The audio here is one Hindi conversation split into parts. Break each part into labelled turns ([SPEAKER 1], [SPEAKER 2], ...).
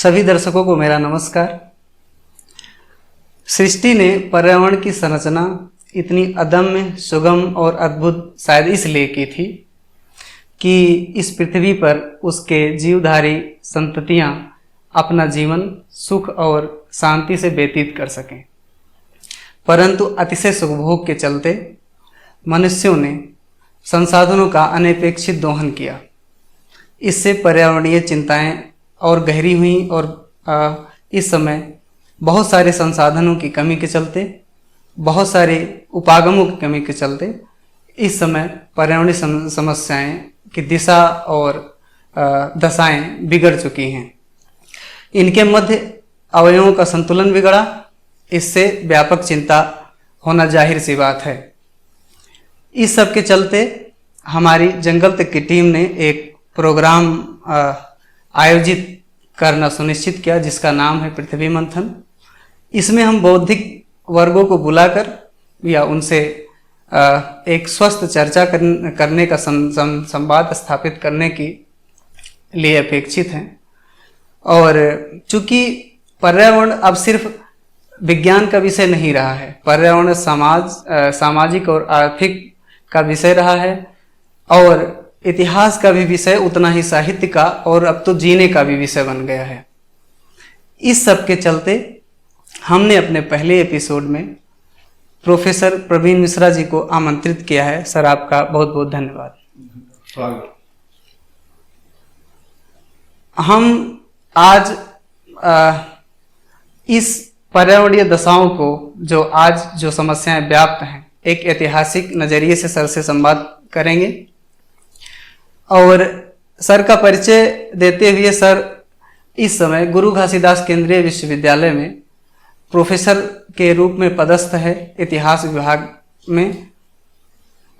[SPEAKER 1] सभी दर्शकों को मेरा नमस्कार। सृष्टि ने पर्यावरण की संरचना इतनी अदम्य, सुगम और अद्भुत शायद इसलिए की थी कि इस पृथ्वी पर उसके जीवधारी संततियां अपना जीवन सुख और शांति से व्यतीत कर सकें। परंतु अतिशय सुखभोग के चलते मनुष्यों ने संसाधनों का अनपेक्षित दोहन किया। इससे पर्यावरणीय चिंताएं और गहरी हुई और इस समय बहुत सारे संसाधनों की कमी के चलते, बहुत सारे उपागमों की कमी के चलते इस समय पर्यावरणीय समस्याएं की दिशा और दशाएं बिगड़ चुकी हैं। इनके मध्य अवयवों का संतुलन बिगड़ा, इससे व्यापक चिंता होना जाहिर सी बात है। इस सब के चलते हमारी जंगल तक की टीम ने एक प्रोग्राम आयोजित करना सुनिश्चित किया जिसका नाम है पृथ्वी मंथन। इसमें हम बौद्धिक वर्गों को बुलाकर या उनसे एक स्वस्थ चर्चा करने का संवाद स्थापित करने की लिए अपेक्षित हैं। और चूंकि पर्यावरण अब सिर्फ विज्ञान का विषय नहीं रहा है, पर्यावरण सामाजिक और आर्थिक का विषय रहा है और इतिहास का भी विषय उतना ही साहित्य का और अब तो जीने का भी विषय बन गया है। इस सब के चलते हमने अपने पहले एपिसोड में प्रोफेसर प्रवीण मिश्रा जी को आमंत्रित किया है। सर, आपका बहुत बहुत धन्यवाद। हम आज इस पर्यावरणीय दशाओं को जो समस्याएं व्याप्त हैं, एक ऐतिहासिक नजरिए से सर से संवाद करेंगे। और सर का परिचय देते हुए, सर इस समय गुरु घासीदास केंद्रीय विश्वविद्यालय में प्रोफेसर के रूप में पदस्थ है इतिहास विभाग में।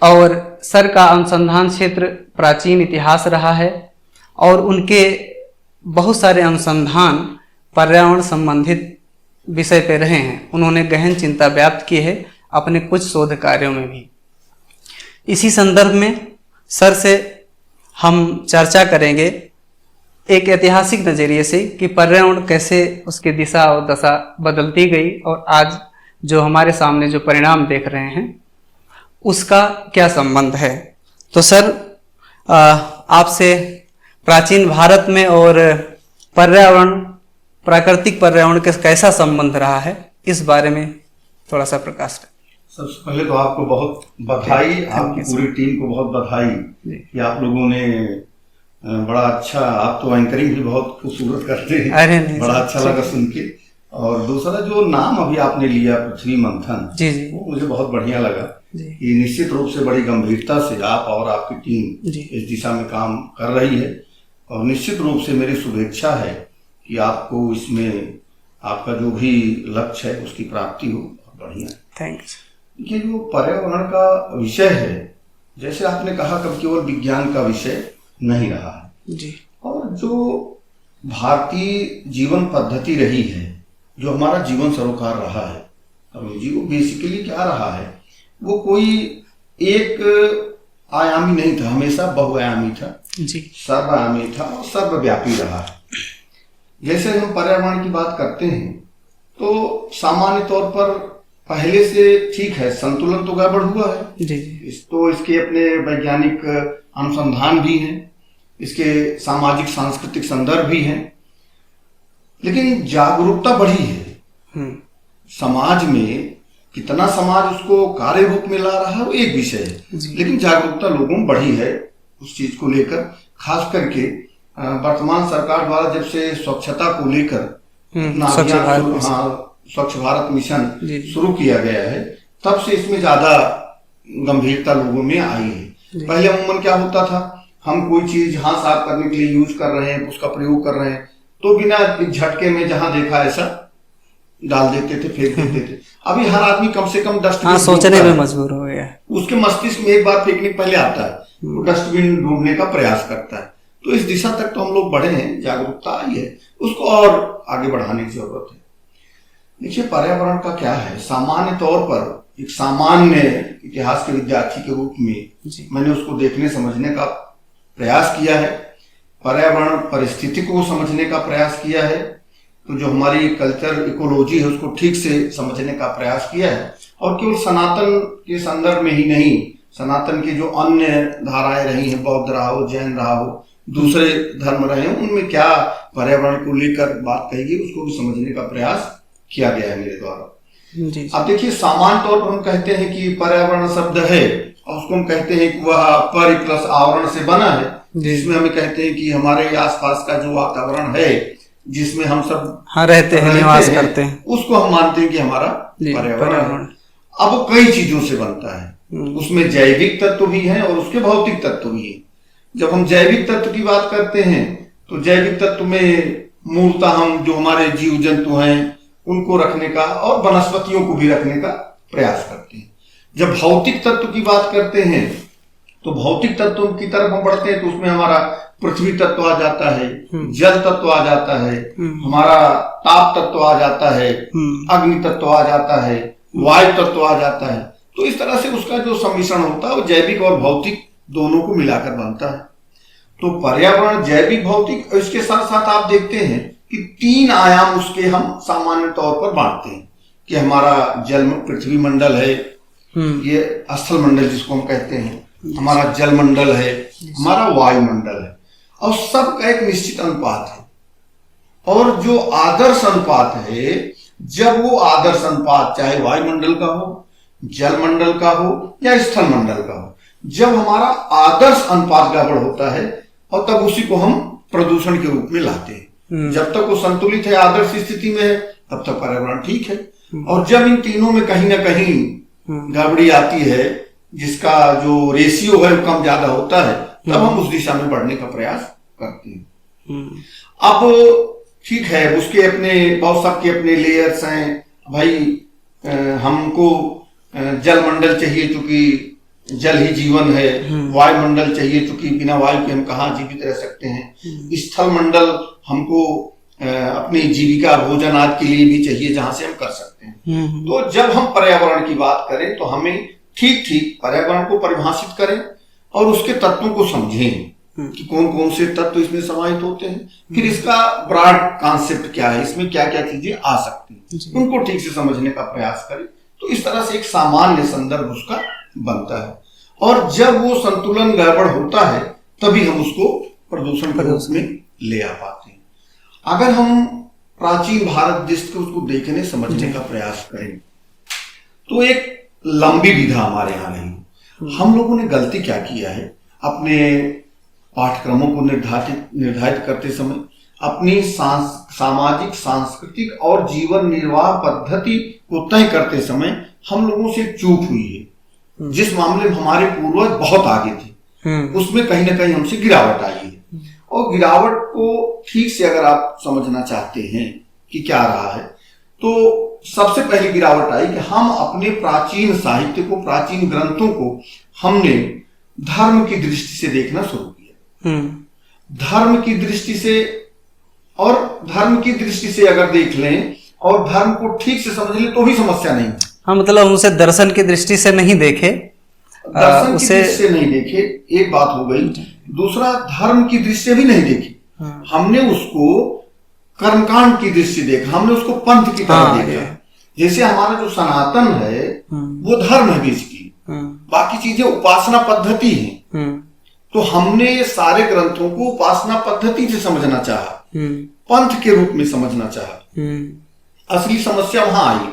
[SPEAKER 1] और सर का अनुसंधान क्षेत्र प्राचीन इतिहास रहा है और उनके बहुत सारे अनुसंधान पर्यावरण संबंधित विषय पे रहे हैं। उन्होंने गहन चिंता व्याप्त की है अपने कुछ शोध कार्यों में भी। इसी संदर्भ में सर से हम चर्चा करेंगे एक ऐतिहासिक नजरिए से कि पर्यावरण कैसे उसकी दिशा और दशा बदलती गई और आज जो हमारे सामने जो परिणाम देख रहे हैं उसका क्या संबंध है। तो सर, आपसे प्राचीन भारत में और पर्यावरण, प्राकृतिक पर्यावरण के कैसा संबंध रहा है, इस बारे में थोड़ा सा प्रकाश करें।
[SPEAKER 2] सबसे पहले तो आपको बहुत बधाई, आपकी पूरी टीम को बहुत बधाई कि आप लोगों ने बड़ा अच्छा, आप तो एंकरिंग भी बहुत खूबसूरत करते हैं, बड़ा अच्छा लगा सुन के। और दूसरा जो नाम अभी आपने लिया पृथ्वी मंथन, वो मुझे बहुत बढ़िया लगा कि निश्चित रूप से बड़ी गंभीरता से आप और आपकी टीम इस दिशा में काम कर रही है। और निश्चित रूप से मेरी शुभेच्छा है कि आपको इसमें आपका जो भी लक्ष्य है उसकी प्राप्ति हो। बढ़िया,
[SPEAKER 1] थैंक्स।
[SPEAKER 2] ये जो पर्यावरण का विषय है, जैसे आपने कहा, कब केवल विज्ञान का विषय नहीं रहा है
[SPEAKER 1] जी। और
[SPEAKER 2] जो भारतीय जीवन पद्धति रही है, जो हमारा जीवन सरोकार रहा है अरुण जी, वो बेसिकली क्या रहा है, वो कोई एक आयामी नहीं था, हमेशा बहुआयामी था
[SPEAKER 1] जी,
[SPEAKER 2] सर्वआयामी था और सर्वव्यापी रहा है। जैसे हम पर्यावरण की बात करते हैं तो सामान्य तौर पर पहले से ठीक है, संतुलन तो गड़बड़ हुआ है
[SPEAKER 1] जी।
[SPEAKER 2] इसके अपने वैज्ञानिक अनुसंधान भी हैं, इसके सामाजिक सांस्कृतिक संदर्भ भी हैं, लेकिन जागरूकता बढ़ी है समाज में। कितना समाज उसको कार्य रूप में ला रहा है वो एक विषय है, लेकिन जागरूकता लोगों में बढ़ी है उस चीज को लेकर। खास करके वर्तमान सरकार द्वारा जब से स्वच्छता को लेकर स्वच्छ भारत मिशन शुरू किया गया है, तब से इसमें ज्यादा गंभीरता लोगों में आई है। पहले अमूमन क्या होता था, हम कोई चीज हाथ साफ करने के लिए यूज कर रहे हैं, उसका प्रयोग कर रहे हैं, तो बिना झटके में जहां देखा ऐसा डाल देते थे, फेंक देते थे। अभी हर आदमी कम से कम डस्टबिन
[SPEAKER 1] सोचने में मजबूर हो गया,
[SPEAKER 2] उसके मस्तिष्क में एक बार फेंकने पहले आता है, वो डस्टबिन ढूंढने का प्रयास करता है। तो इस दिशा तक तो हम लोग बढ़े हैं, जागरूकता आई है, उसको और आगे बढ़ाने की जरूरत है। देखिए, पर्यावरण का क्या है, सामान्य तौर पर एक सामान्य इतिहास के विद्यार्थी के रूप में मैंने उसको देखने समझने का प्रयास किया है। पर्यावरण परिस्थिति को समझने का प्रयास किया है, तो जो हमारी कल्चर इकोलॉजी है उसको ठीक से समझने का प्रयास किया है। और केवल सनातन के संदर्भ में ही नहीं, सनातन की जो अन्य धाराएं रही हैं, बौद्ध रहा हो, जैन रहा हो, दूसरे धर्म रहे हो, उनमें क्या पर्यावरण को लेकर बात कही गई उसको भी समझने का प्रयास किया गया है मेरे द्वारा। अब देखिए, सामान्य तौर पर हम कहते हैं कि पर्यावरण शब्द है और उसको हम कहते हैं कि वह पर प्लस आवरण से बना है, जिसमें हमें कहते हैं कि हमारे आसपास का जो वातावरण है जिसमें हम सब
[SPEAKER 1] रहते हैं, निवास करते हैं,
[SPEAKER 2] उसको हम मानते हैं कि हमारा पर्यावरण। अब वो कई चीजों से बनता है, उसमें जैविक तत्व भी है और उसके भौतिक तत्व भी है। जब हम जैविक तत्व की बात करते हैं तो जैविक तत्व में मूलतः हम जो हमारे जीव जंतु हैं उनको रखने का और वनस्पतियों को भी रखने का प्रयास करते हैं। जब भौतिक तत्व की बात करते हैं तो भौतिक तत्व की तरफ हम बढ़ते हैं तो उसमें हमारा पृथ्वी तत्व आ जाता है, जल तत्व आ जाता है, हमारा ताप तत्व आ जाता है, अग्नि तत्व आ जाता है, वायु तत्व आ जाता है। तो इस तरह से उसका जो सम्मिश्रण होता है वो जैविक और भौतिक दोनों को मिलाकर बनता है। तो पर्यावरण जैविक, भौतिक, और इसके साथ साथ आप देखते हैं कि 3 आयाम उसके हम सामान्य तौर पर बांटते हैं कि हमारा जल पृथ्वी मंडल है, ये स्थल मंडल जिसको हम कहते हैं, हमारा जल मंडल है, हमारा वायुमंडल है, और सबका एक निश्चित अनुपात है। और जो आदर्श अनुपात है, जब वो आदर्श अनुपात चाहे वायुमंडल का हो, जल मंडल का हो या स्थल मंडल का हो, जब हमारा आदर्श अनुपात गड़बड़ होता है और तब उसी को हम प्रदूषण के रूप में लाते हैं। जब तक वो संतुलित है, आदर्श स्थिति में है, तब तक पर्यावरण ठीक है। और जब इन तीनों में कहीं ना कहीं गड़बड़ी आती है, जिसका जो रेशियो है वो कम ज्यादा होता है, तब हम उस दिशा में बढ़ने का प्रयास करते हैं। अब ठीक है, उसके अपने बहुत सबके अपने लेयर्स हैं भाई। हमको जल मंडल चाहिए क्योंकि जल ही जीवन है, वायुमंडल चाहिए क्योंकि बिना वायु के हम कहाँ जीवित रह सकते हैं, स्थल मंडल हमको अपनी जीविका भोजन आदि के लिए भी चाहिए जहां से हम कर सकते हैं। तो जब हम पर्यावरण की बात करें तो हमें ठीक ठीक पर्यावरण को परिभाषित करें और उसके तत्वों को समझें कि कौन कौन से तत्व इसमें समाहित होते हैं, फिर इसका ब्रॉड कॉन्सेप्ट क्या है, इसमें क्या क्या चीजें आ सकती हैं, उनको ठीक से समझने का प्रयास करें। तो इस तरह से एक सामान्य संदर्भ उसका बनता है। और जब वो संतुलन गड़बड़ होता है तभी हम उसको प्रदूषण के रूप में ले आ पाते हैं। अगर हम प्राचीन भारत देश को उसको देखने समझने का प्रयास करें तो एक लंबी विधा हमारे यहाँ रही। हम लोगों ने गलती क्या किया है, अपने पाठ्यक्रमों को निर्धारित करते समय अपनी सामाजिक, सांस्कृतिक और जीवन निर्वाह पद्धति को तय करते समय हम लोगों से चूक हुई है। जिस मामले में हमारे पूर्वज बहुत आगे थे, उसमें कहीं ना कहीं हमसे गिरावट आई है। और गिरावट को ठीक से अगर आप समझना चाहते हैं कि क्या रहा है, तो सबसे पहली गिरावट आई कि हम अपने प्राचीन साहित्य को, प्राचीन ग्रंथों को हमने धर्म की दृष्टि से देखना शुरू किया। धर्म की दृष्टि से, और धर्म की दृष्टि से अगर देख लें और धर्म को ठीक से समझ लें तो भी समस्या नहीं।
[SPEAKER 1] हाँ, मतलब उसे दर्शन की दृष्टि से नहीं देखे,
[SPEAKER 2] दर्शन की दृष्टि से नहीं देखे, एक बात हो गई। दूसरा, धर्म की दृष्टि से भी नहीं देखी, हमने उसको कर्मकांड की दृष्टि देखा, हमने उसको पंथ की तरह देखा। जैसे हमारा जो सनातन है वो धर्म है बेसिकली, बाकी चीजें उपासना पद्धति है। तो हमने सारे ग्रंथों को उपासना पद्धति से समझना चाहा, पंथ के रूप में समझना चाहा। असली समस्या वहां आई।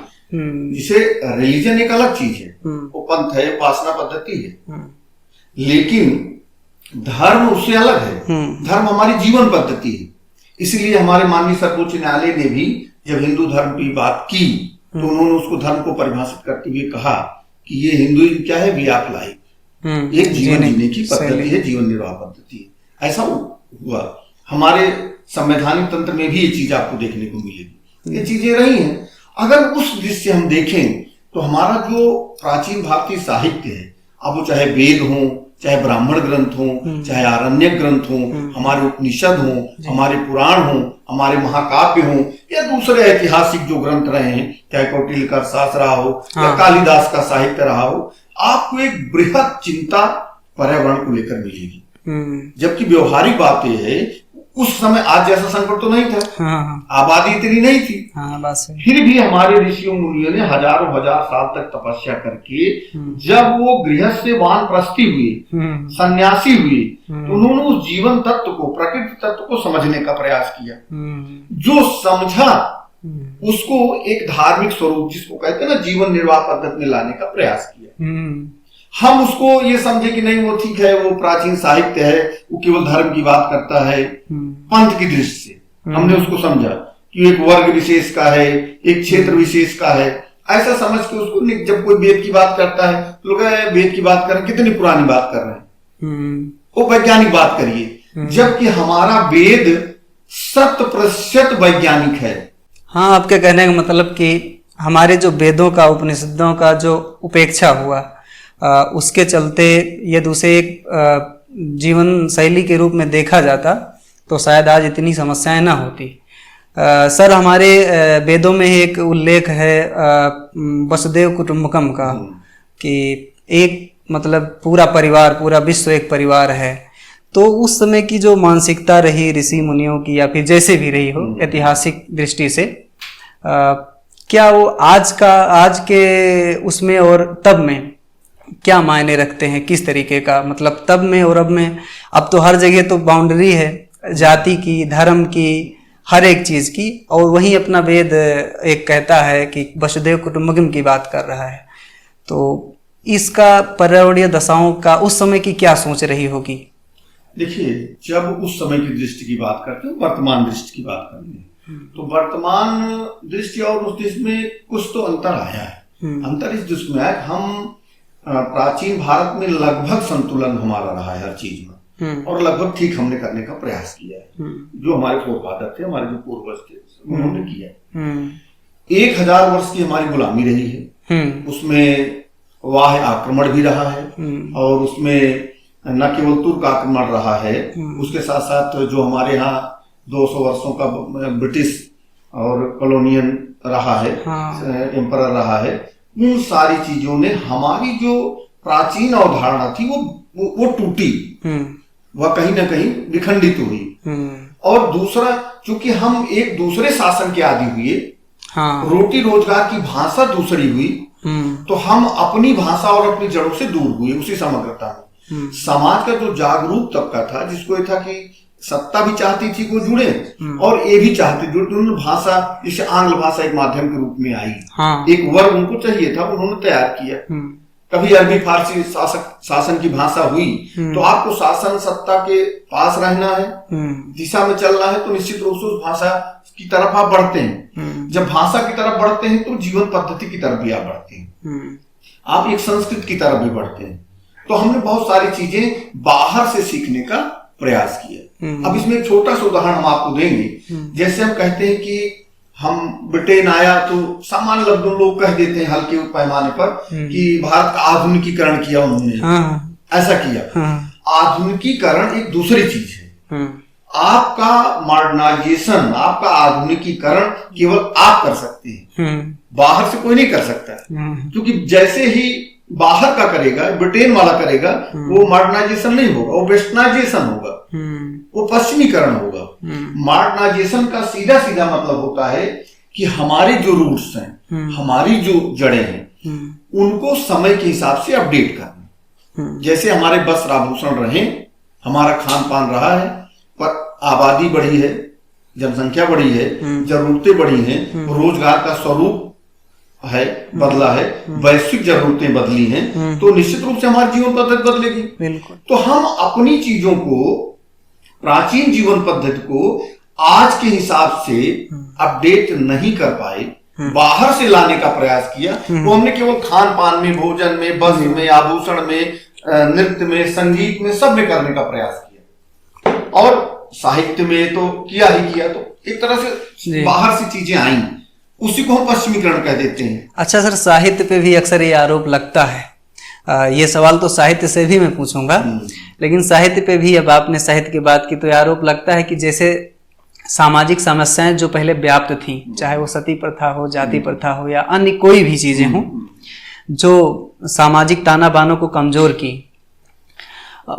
[SPEAKER 2] जिसे रिलीजन एक अलग चीज है, वो पंथ है, उपासना पद्धति है, लेकिन धर्म उससे अलग है। धर्म हमारी जीवन पद्धति है। इसलिए हमारे माननीय सर्वोच्च न्यायालय ने भी जब हिंदू धर्म की बात की तो उन्होंने उसको धर्म को परिभाषित करते हुए कहा कि ये हिंदुइज्म क्या है, वी ऑफ लाइफ, एक जीवन जीने की पद्धति है, जीवन निर्वाह पद्धति है। ऐसा हुआ। हमारे संवैधानिक तंत्र में भी ये चीज आपको देखने को मिलेगी। ये चीजें रही हैं। अगर उस दृष्टि से हम देखें तो हमारा जो प्राचीन भारतीय साहित्य है, अब वो चाहे वेद हो, चाहे ब्राह्मण ग्रंथ हो, चाहे आरण्यक ग्रंथ हो, हमारे उपनिषद हो, हमारे पुराण हो, हमारे महाकाव्य हो, या दूसरे ऐतिहासिक जो ग्रंथ रहे हैं, चाहे कौटिल्य का शास्त्र रहा हो या कालिदास का साहित्य रहा हो, आपको एक बृहद चिंता पर्यावरण को लेकर मिलेगी। जबकि व्यवहारिक बात यह है उस समय आज जैसा संकट तो नहीं था।
[SPEAKER 1] हाँ।
[SPEAKER 2] आबादी इतनी नहीं थी।
[SPEAKER 1] हाँ, बस
[SPEAKER 2] फिर भी हमारे ऋषियों मुनियों ने हजारों हजार साल तक तपस्या करके जब वो गृहस्थ से वानप्रस्थी हुए, सन्यासी हुए, तो उन्होंने उस जीवन तत्व को, प्रकृति तत्व को समझने का प्रयास किया। जो समझा उसको एक धार्मिक स्वरूप, जिसको कहते हैं ना, जीवन निर्वाह पद्धति में लाने का प्रयास किया। हम उसको ये समझे कि नहीं वो ठीक है, वो प्राचीन साहित्य है, वो केवल धर्म की बात करता है, पंथ की दृष्टि से हमने उसको समझा कि एक वर्ग विशेष का है, एक क्षेत्र विशेष का है, ऐसा समझ के उसको, जब कोई वेद की बात करता है तो लोग वेद की बात कर रहे हैं, कितनी पुरानी बात कर रहे हैं, वो वैज्ञानिक बात करिए, जबकि हमारा वेद 100% वैज्ञानिक है।
[SPEAKER 1] हाँ, आपके कहने का मतलब कि हमारे जो वेदों का, उपनिषदों का जो उपेक्षा हुआ, उसके चलते यदि उसे एक जीवन शैली के रूप में देखा जाता तो शायद आज इतनी समस्याएं ना होती। सर, हमारे वेदों में एक उल्लेख है वसुदेव कुटुंबकम का, कि एक मतलब पूरा परिवार, पूरा विश्व एक परिवार है। तो उस समय की जो मानसिकता रही ऋषि मुनियों की, या फिर जैसे भी रही हो ऐतिहासिक दृष्टि से, क्या वो आज के उसमें और तब में क्या मायने रखते हैं? किस तरीके का, मतलब तब में और अब में? अब तो हर जगह तो बाउंड्री है जाति की, धर्म की, हर एक चीज की, और वहीं अपना वेद एक कहता है कि वसुदेव कुटुंबकम की बात कर रहा है। तो इसका पर्यावरणीय दशाओं का उस समय की क्या सोच रही होगी?
[SPEAKER 2] देखिए, जब उस समय की दृष्टि की बात करते हैं, वर्तमान दृष्टि की बात करते हैं, तो वर्तमान दृष्टि और उस दृष्टि में कुछ तो अंतर आया है। अंतर इस दृष्टि में आया, हम प्राचीन भारत में लगभग संतुलन हमारा रहा है हर चीज में, और लगभग ठीक हमने करने का प्रयास किया है। जो हमारे पूर्वज थे, हमारे जो पूर्वज थे, उन्होंने किया है। 1000 वर्ष की हमारी गुलामी रही है, उसमें वाह आक्रमण भी रहा है, और उसमें न केवल तुर्क आक्रमण रहा है, उसके साथ साथ जो हमारे यहाँ 200 वर्षों का ब्रिटिश और कॉलोनियन रहा है, एम्परर रहा है, उन सारी चीजों ने हमारी जो प्राचीन अवधारणा थी वो टूटी, वह कहीं ना कहीं विखंडित हुई। और दूसरा, चूंकि हम एक दूसरे शासन के आदी हुए, रोटी रोजगार की भाषा दूसरी हुई, तो हम अपनी भाषा और अपनी जड़ों से दूर हुए उसी समग्रता में। समाज का जो जागरूक तबका था, जिसको ये था कि सत्ता भी चाहती थी को जुड़े और ये भी चाहते जुड़े, उन्होंने भाषा, जिसे आंग्ल भाषा एक माध्यम के रूप में आई, एक वर्ग उनको चाहिए था, उन्होंने तैयार किया। कभी अरबी फारसी शासन की भाषा हुई, तो आपको शासन सत्ता के पास रहना है, दिशा में चलना है, तो निश्चित रूप से उस भाषा की तरफ आप बढ़ते हैं। जब भाषा की तरफ बढ़ते हैं तो जीवन पद्धति की तरफ भी आप बढ़ते हैं, आप एक संस्कृति की तरफ भी बढ़ते हैं। तो हमने बहुत सारी चीजें बाहर से सीखने का प्रयास किया। अब इसमें एक छोटा सा उदाहरण हम आपको देंगे। जैसे हम कहते हैं कि हम ब्रिटेन आया, तो सामान्य लफ्जों लोग कह देते हैं हल्के पैमाने पर कि भारत का आधुनिकीकरण किया उन्होंने, ऐसा किया। आधुनिकीकरण एक दूसरी चीज है। आपका मॉडर्नाइजेशन, आपका आधुनिकीकरण केवल आप कर सकते हैं, बाहर से कोई नहीं कर सकता। क्योंकि जैसे ही बाहर का करेगा, ब्रिटेन वाला करेगा, वो मॉडर्नाइजेशन नहीं होगा, वो वेस्टर्नाइजेशन होगा, वो पश्चिमीकरण होगा। मॉडर्नाइजेशन का सीधा सीधा मतलब होता है कि हमारे जो रूट्स हैं, हमारी जो जड़ें हैं, उनको समय के हिसाब से अपडेट करना। जैसे हमारे वस्त्र आभूषण रहे, हमारा खान पान रहा है, पर आबादी बढ़ी है, जनसंख्या बढ़ी है, जरूरतें बढ़ी हैं, रोजगार का स्वरूप है, बदला है, वैश्विक जरूरतें बदली हैं, तो निश्चित रूप से हमारी जीवन पद्धति बदलेगी। बिल्कुल। तो हम अपनी चीजों को, प्राचीन जीवन पद्धति को आज के हिसाब से अपडेट नहीं कर पाए, बाहर से लाने का प्रयास किया। तो हमने केवल खान पान में, भोजन में, वस्त्र में, आभूषण में, नृत्य में, संगीत में, सब में करने का प्रयास किया, और साहित्य में तो किया ही किया। तो एक तरह से बाहर से चीजें आई, उसी को हम पश्चिमीकरण कह देते हैं।
[SPEAKER 1] अच्छा सर, साहित्य पे भी अक्सर ये आरोप लगता है। ये सवाल तो साहित्य से भी मैं पूछूंगा, लेकिन साहित्य पे भी, अब आपने साहित्य की बात की, तो ये आरोप लगता है कि जैसे सामाजिक समस्याएं जो पहले व्याप्त थी, चाहे वो सती प्रथा हो, जाति प्रथा हो, या अन्य कोई भी चीजें हों, जो सामाजिक ताना बानों को कमजोर की,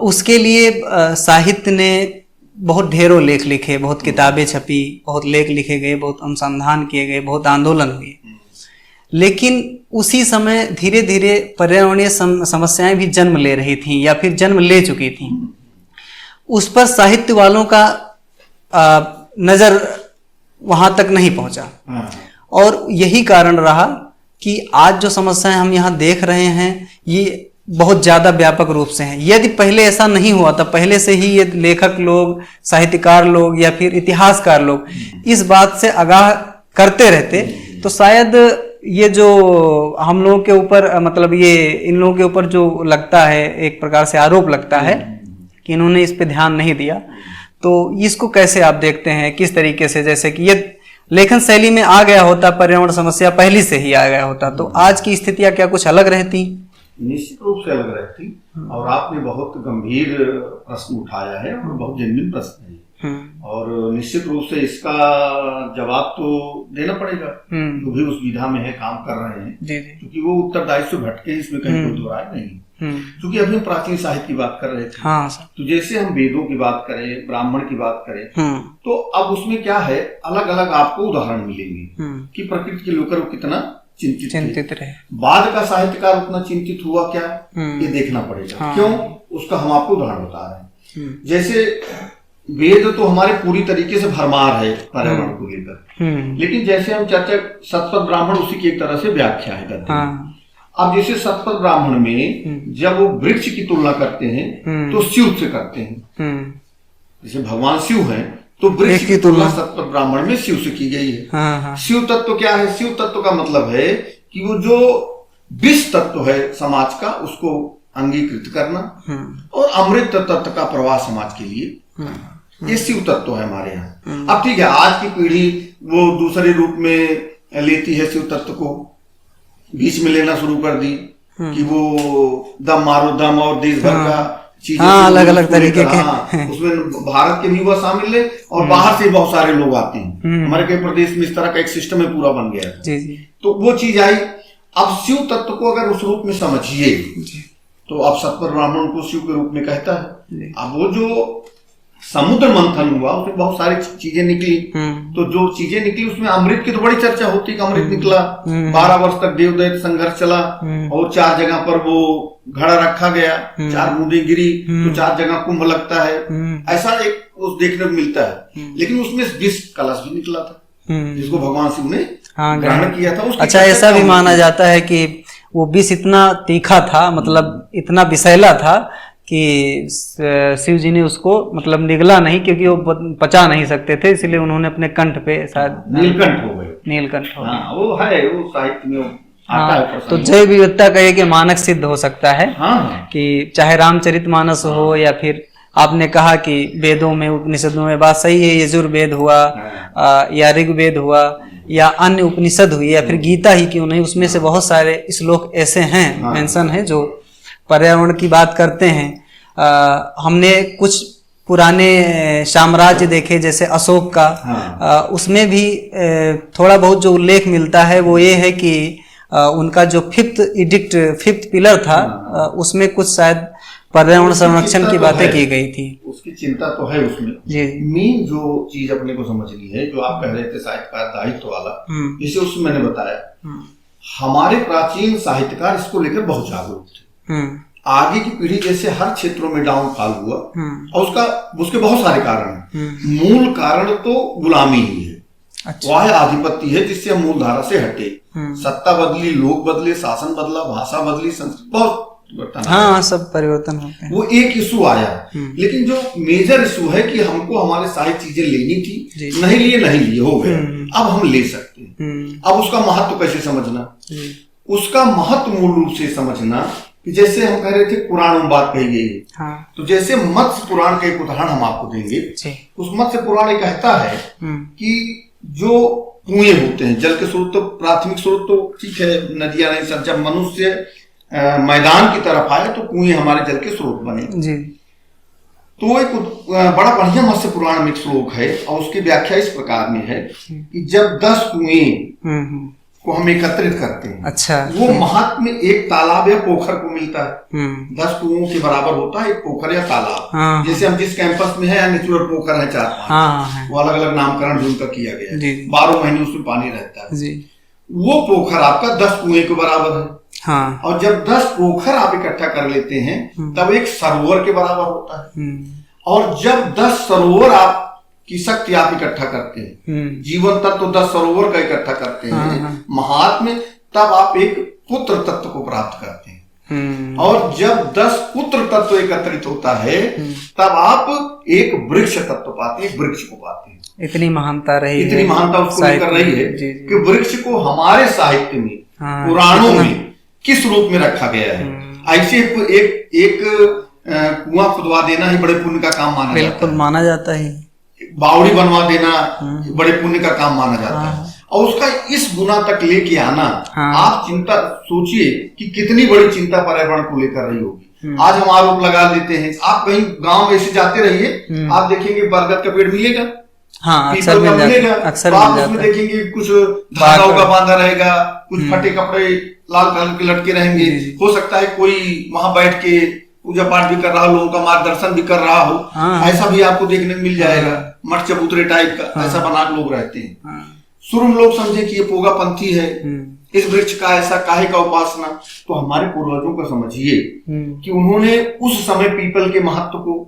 [SPEAKER 1] उसके लिए साहित्य ने बहुत ढेरों लेख लिखे, बहुत किताबें छपी, बहुत लेख लिखे गए, बहुत अनुसंधान किए गए, बहुत आंदोलन हुए। लेकिन उसी समय धीरे धीरे पर्यावरणीय समस्याएं भी जन्म ले रही थीं या फिर जन्म ले चुकी थीं। उस पर साहित्य वालों का नज़र वहाँ तक नहीं पहुँचा, और यही कारण रहा कि आज जो समस्याएं हम यहाँ देख रहे हैं ये बहुत ज़्यादा व्यापक रूप से हैं। यदि पहले ऐसा नहीं हुआ था, पहले से ही ये लेखक लोग, साहित्यकार लोग या फिर इतिहासकार लोग इस बात से आगाह करते रहते, तो शायद ये जो हम लोगों के ऊपर मतलब ये इन लोगों के ऊपर जो लगता है, एक प्रकार से आरोप लगता है कि इन्होंने इस पे ध्यान नहीं दिया, तो इसको कैसे आप देखते हैं? किस तरीके से, जैसे कि ये लेखन शैली में आ गया होता, पर्यावरण समस्या पहले से ही आ गया होता, तो आज की स्थितियां क्या कुछ अलग रहती?
[SPEAKER 2] निश्चित रूप से अलग रहती। और आपने बहुत गंभीर प्रश्न उठाया है और बहुत जेन्युइन प्रश्न है, और निश्चित रूप से इसका जवाब तो देना पड़ेगा जो भी उस विधा में है, काम कर रहे हैं, क्योंकि वो उत्तरदायित्व भटके, इसमें कहीं कोई दोहराय नहीं। क्योंकि अभी हम प्राचीन साहित्य की बात कर रहे थे, तो जैसे हम वेदों की बात करें, ब्राह्मण की बात करें, तो अब उसमें क्या है, अलग अलग आपको उदाहरण मिलेंगे कि प्रकृति के लेकर वो कितना चिंतित रहे। बाद का साहित्यकार उतना चिंतित हुआ क्या, ये देखना पड़ेगा। क्यों, उसका हम आपको उदाहरण बता रहे हैं। जैसे वेद तो हमारे पूरी तरीके से भरमार है पर्यावरण को लेकर, लेकिन जैसे हम चर्चा, शतपथ ब्राह्मण उसी की एक तरह से व्याख्या है गद्य में। अब जैसे शतपथ ब्राह्मण में जब वो वृक्ष की तुलना करते हैं तो शिव से करते हैं। जैसे भगवान शिव हैं तो वृक्ष की तुलना शतपथ ब्राह्मण में शिव से की गई है। शिव तत्व क्या है? शिव तत्व का मतलब है कि वो जो विष तत्व है समाज का, उसको अंगीकृत करना, और अमृत तत्व का प्रवाह समाज के लिए, ये शिव तत्व है हमारे यहाँ। अब ठीक है, आज की पीढ़ी वो दूसरे रूप में लेती है शिव तत्व को, बीच में लेना शुरू कर दी कि वो दम मारो दम और देश भर का चीजें,
[SPEAKER 1] अलग अलग तरीके के,
[SPEAKER 2] उसमें भारत के भी वो शामिल है और बाहर से बहुत सारे लोग आते हैं। हमारे कई प्रदेश में इस तरह का एक सिस्टम है पूरा बन गया है। तो वो चीज आई। अब शिव तत्व को अगर उस रूप में समझिए तो अब शतपथ ब्राह्मण को शिव के रूप में कहता है। अब वो जो समुद्र मंथन हुआ उसमें बहुत सारी चीजें निकली, तो जो चीजें निकली उसमें अमृत की तो बड़ी चर्चा होती है कि अमृत निकला, 12 वर्ष तक देवदैत्य संघर्ष चला, और 4 जगह पर वो घड़ा रखा गया, 4 बूंदें गिरी तो 4 जगह कुंभ लगता है, ऐसा एक उस देखने को मिलता है। लेकिन उसमें विष कलश भी निकला था जिसको भगवान शिव ने ग्रहण किया था।
[SPEAKER 1] अच्छा, ऐसा भी माना जाता है कि वो विष इतना तीखा था, मतलब इतना विषैला था कि शिव जी ने उसको मतलब निगला नहीं, क्योंकि वो पचा नहीं सकते थे, इसलिए उन्होंने अपने कंठ पे शायद
[SPEAKER 2] नीलकंठ हो गए।
[SPEAKER 1] नीलकंठ हो गए।
[SPEAKER 2] वो है, वो साहित्य में आता है।
[SPEAKER 1] तो जैव विविधता का एक मानक सिद्ध हो सकता है कि चाहे रामचरितमानस हो या फिर आपने कहा कि वेदों में, उपनिषदों में, बात सही है, यजुर्वेद हुआ या ऋग्वेद हुआ या अन्य उपनिषद हुई या फिर गीता ही क्यों नहीं, उसमें से बहुत सारे श्लोक ऐसे हैं, मेंशन है, जो पर्यावरण की बात करते हैं। हमने कुछ पुराने साम्राज्य देखे, जैसे अशोक का, उसमें भी थोड़ा बहुत जो उल्लेख मिलता है वो ये है कि उनका जो 5th पिलर था, उसमें कुछ शायद पर्यावरण संरक्षण की बातें की गई थी।
[SPEAKER 2] उसकी चिंता तो है उसमें। मेन जो चीज अपने को समझनी है, जो आप कह रहे थे साहित्यकार दायित्व वाला, इसे उसमें मैंने बताया, हमारे प्राचीन साहित्यकार इसको लेकर बहुत जागरूक थे। आगे की पीढ़ी जैसे हर क्षेत्रों में डाउनफॉल हुआ, और उसके बहुत सारे कारण हैं। मूल कारण तो गुलामी ही है। अच्छा। वह आधिपत्य है जिससे हम मूल धारा से हटे। सत्ता बदली, लोग बदले, शासन बदला, भाषा बदली, संस्कृति, बहुत
[SPEAKER 1] सब परिवर्तन होते हैं।
[SPEAKER 2] वो एक इशू आया, लेकिन जो मेजर इशू है कि हमको हमारे सारी चीजें लेनी थी, नहीं लिए हो गए, अब हम ले सकते हैं। अब उसका महत्व कैसे समझना? उसका महत्व मूल रूप से समझना कि जैसे हम कह रहे थे पुराण में बात कही गई है, तो जैसे मत्स्य पुराण का एक उदाहरण हम आपको देंगे। उस मत्स्य पुराण ये कहता है कि जो कुएं होते हैं, जल के स्रोत, तो प्राथमिक स्रोत तो ठीक है, नदियां नहीं, सब जब मनुष्य मैदान की तरफ आए तो कुएं हमारे जल के स्रोत बने। तो एक बड़ा बढ़िया मत्स्य पुराण में एक श्लोक है, और उसकी व्याख्या इस प्रकार में है कि जब 10 कुएं को हम एकत्रित करते हैं।
[SPEAKER 1] अच्छा।
[SPEAKER 2] वो महात्म्य एक तालाब या पोखर को मिलता है। 10 कुओं के बराबर होता है एक पोखर या तालाब।
[SPEAKER 1] हाँ,
[SPEAKER 2] जैसे हम जिस कैंपस में है नेचुरल पोखर है 4-5,
[SPEAKER 1] हाँ,
[SPEAKER 2] वो अलग अलग नामकरण भी उनका किया गया है। 12 महीने उसमें पानी रहता है जी। वो पोखर आपका 10 कुएं के बराबर है। हाँ। और जब 10 पोखर आप इकट्ठा कर लेते हैं तब एक सरोवर के बराबर होता है। और जब 10 सरोवर आप की शक्ति आप इकट्ठा करते हैं, जीवन तत्व तो 10 सरोवर का इकट्ठा करते हैं महात्म्य, तब आप एक पुत्र तत्व को प्राप्त करते हैं। और जब 10 पुत्र तत्व एकत्रित होता है तब आप एक वृक्ष तत्व पाते हैं, एक वृक्ष को पाते हैं। इतनी महानता उसको लेकर रही है कि वृक्ष को हमारे साहित्य में, पुराणों में किस रूप में रखा गया है। ऐसे एक कुआं खुदवा देना ही बड़े पुण्य का काम माना जाता है। बिल्कुल माना जाता है। बावड़ी बनवा देना बड़े पुण्य का काम माना जाता है। और उसका इस गुना तक लेके आना, आप चिंता सोचिए कि कितनी बड़ी चिंता पर्यावरण को लेकर रही होगी। आज हम आरोप लगा देते हैं, आप कहीं गांव में ऐसे जाते रहिए, आप देखेंगे बरगद का पेड़ मिलेगा, पीपल का मिलेगा, तो आप उसमें देखेंगे कुछ धागाओं का बांधा रहेगा, कुछ फटे कपड़े लाल कलर के लटके रहेंगे। हो सकता है कोई वहां बैठ के पूजा पाठ भी कर रहा हो, लोगों का मार्गदर्शन भी कर रहा हो। ऐसा भी आपको देखने को मिल जाएगा। मठ चबूतरे टाइप का ऐसा बना के लोग रहते हैं। शुरू लोग समझे कि ये पोगापंथी है, इस वृक्ष का ऐसा काहे का उपासना। तो हमारे पूर्वजों को समझिए कि उन्होंने उस समय पीपल के महत्व को,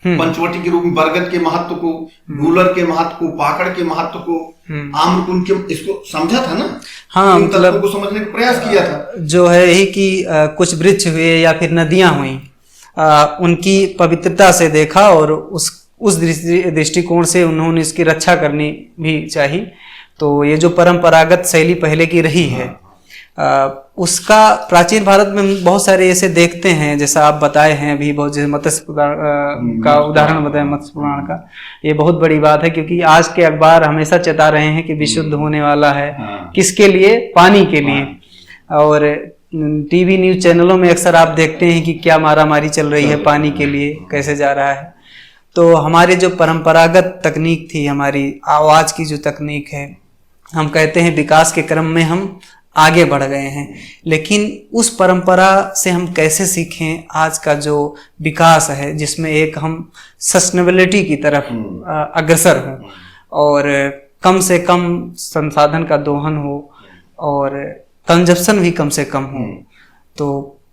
[SPEAKER 2] पंचवटी के रूप में बरगद के महत्व को, गूलर के महत्व को, पाकड़ के महत्व को, आम्रकुंड के, इसको समझा था ना। हाँ, मतलब को समझने का प्रयास किया था। जो है यही कि कुछ वृक्ष हुए या फिर नदियां हुई, उनकी पवित्रता से देखा और उस दृष्टिकोण से उन्होंने इसकी रक्षा करनी भी चाहिए। तो ये जो परंपरागत शैली पहले की रही है, उसका प्राचीन भारत में बहुत सारे ऐसे देखते हैं, जैसा आप बताए हैं अभी, बहुत जैसे मत्स्य का उदाहरण बताया, मत्स्य पुराण का। ये बहुत बड़ी बात है क्योंकि आज के अखबार हमेशा चेता रहे हैं कि विशुद्ध होने वाला है। किसके लिए? पानी के लिए। और टीवी न्यूज चैनलों में अक्सर आप देखते हैं कि क्या मारामारी चल रही है पानी के लिए, कैसे जा रहा है। तो हमारी जो परंपरागत तकनीक थी, हमारी आवाज की जो तकनीक है, हम कहते हैं विकास के क्रम में हम आगे बढ़ गए हैं, लेकिन उस परंपरा से हम कैसे सीखें आज का जो विकास है, जिसमें एक हम सस्टेनेबिलिटी की तरफ अग्रसर हों और कम से कम संसाधन का दोहन हो और कंजप्शन भी कम से कम हो। तो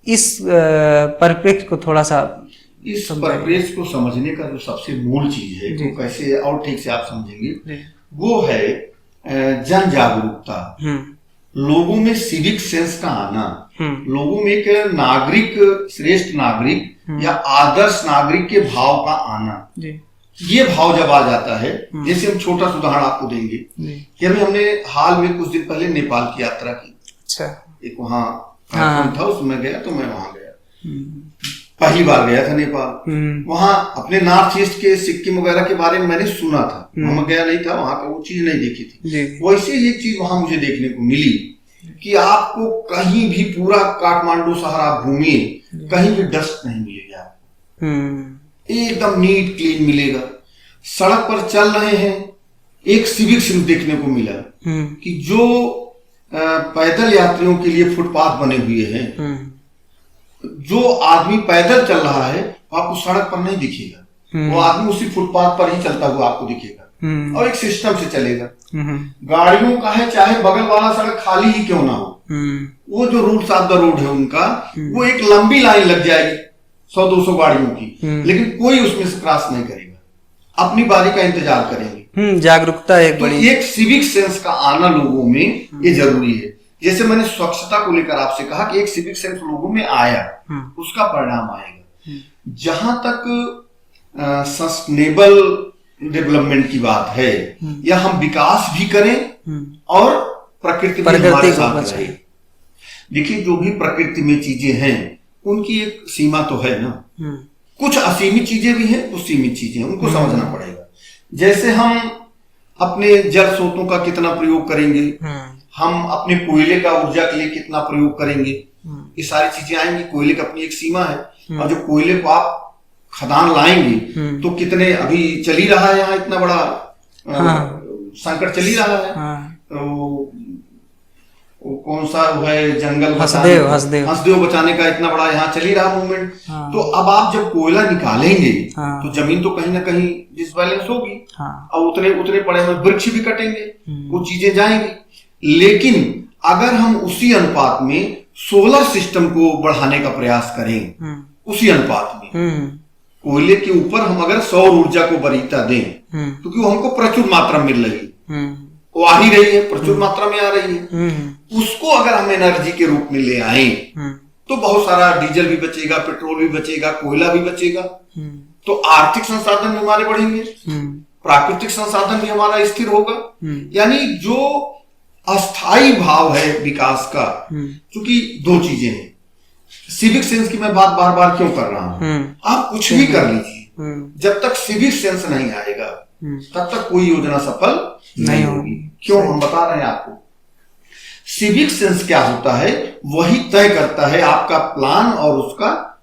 [SPEAKER 2] इस परिप्रेक्ष्य को थोड़ा सा, इस परिप्रेक्ष्य को समझने का जो सबसे मूल चीज है, वो कैसे और ठीक से आप समझेंगे, वो है जन जागरूकता, लोगों में सिविक सेंस का आना, लोगों में एक नागरिक, श्रेष्ठ नागरिक या आदर्श नागरिक के भाव का आना। ये भाव जब आ जाता है, जैसे हम छोटा सा उदाहरण आपको देंगे कि अभी हमने हाल में कुछ दिन पहले नेपाल की यात्रा की। अच्छा। एक वहाँ था, उसमें गया, तो मैं वहां गया, पहली बार गया था नेपाल। वहां अपने नॉर्थ ईस्ट के सिक्किम वगैरह के बारे में मैंने सुना था, वहां गया नहीं था, वहां का वो चीज नहीं देखी थी। वैसे एक चीज वहां मुझे देखने को मिली कि आपको कहीं भी, पूरा काठमांडू शहर आप घूमिए, कहीं भी डस्ट नहीं मिलेगा आपको, एकदम नीट क्लीन मिलेगा। सड़क पर चल रहे हैं, एक सिविक सेंस देखने को मिला कि जो पैदल यात्रियों के लिए फुटपाथ बने हुए हैं, जो आदमी पैदल चल रहा है आपको सड़क पर नहीं दिखेगा, वो आदमी उसी फुटपाथ पर ही चलता हुआ आपको दिखेगा और एक सिस्टम से चलेगा। गाड़ियों का है, चाहे बगल वाला सड़क खाली ही क्यों ना हो, वो जो रूट ऑफ द रोड है उनका, वो एक लंबी लाइन लग जाएगी 100-200 गाड़ियों की, लेकिन कोई उसमें से क्रॉस नहीं करेगा, अपनी बारी का इंतजार करेंगे। जागरूकता एक तो बड़ी, एक सिविक सेंस का आना लोगों में ये जरूरी है। जैसे मैंने स्वच्छता को लेकर आपसे कहा कि एक सिविक सेंस लोगों में आया, उसका परिणाम आएगा। जहां तक सस्टेनेबल डेवलपमेंट की बात है, या हम विकास भी करें और प्रकृति भी हमारे साथ रहे। देखिए, जो भी प्रकृति में चीजें हैं उनकी एक सीमा तो है ना, कुछ असीमित चीजें भी हैं, कुछ सीमित चीजें, उनको समझना पड़ेगा। जैसे हम अपने जल स्रोतों का कितना प्रयोग करेंगे, हम अपने कोयले का ऊर्जा के लिए कितना प्रयोग करेंगे, ये सारी चीजें आएंगी। कोयले की अपनी एक सीमा है, और जो कोयले को आप खदान लाएंगे तो कितने, अभी चल ही रहा है यहाँ इतना बड़ा संकट चल ही रहा है। तो कौन सा वो है जंगल
[SPEAKER 1] हंसदेव
[SPEAKER 2] बचाने का इतना बड़ा यहाँ चल ही रहा मूवमेंट। हाँ। तो अब आप जब कोयला निकालेंगे हाँ। तो जमीन तो कहीं ना कहीं डिसबैलेंस होगी हाँ। और उतने पड़े हुए वृक्ष भी कटेंगे, वो चीजें जाएंगी। लेकिन अगर हम उसी अनुपात में सोलर सिस्टम को बढ़ाने का प्रयास करें, उसी अनुपात में कोयले के ऊपर हम अगर सौर ऊर्जा को वरीयता दें, क्योंकि वो हमको प्रचुर मात्रा में मिल रही, वो आ ही रही है, प्रचुर मात्रा में आ रही है, उसको अगर हम एनर्जी के रूप में ले आए तो बहुत सारा डीजल भी बचेगा, पेट्रोल भी बचेगा, कोयला भी बचेगा। तो आर्थिक संसाधन भी हमारे बढ़ेंगे, प्राकृतिक संसाधन भी हमारा स्थिर होगा। यानी जो अस्थाई भाव है विकास का, क्योंकि दो चीजें हैं। सिविक सेंस की मैं बात बार बार क्यों कर रहा हूं, आप कुछ भी कर लीजिए, जब तक सिविक सेंस नहीं आएगा तब तक कोई योजना सफल नहीं होगी। क्यों, हम बता रहे हैं आपको। सिविक सेंस क्या होता है, वही तय करता है आपका प्लान और उसका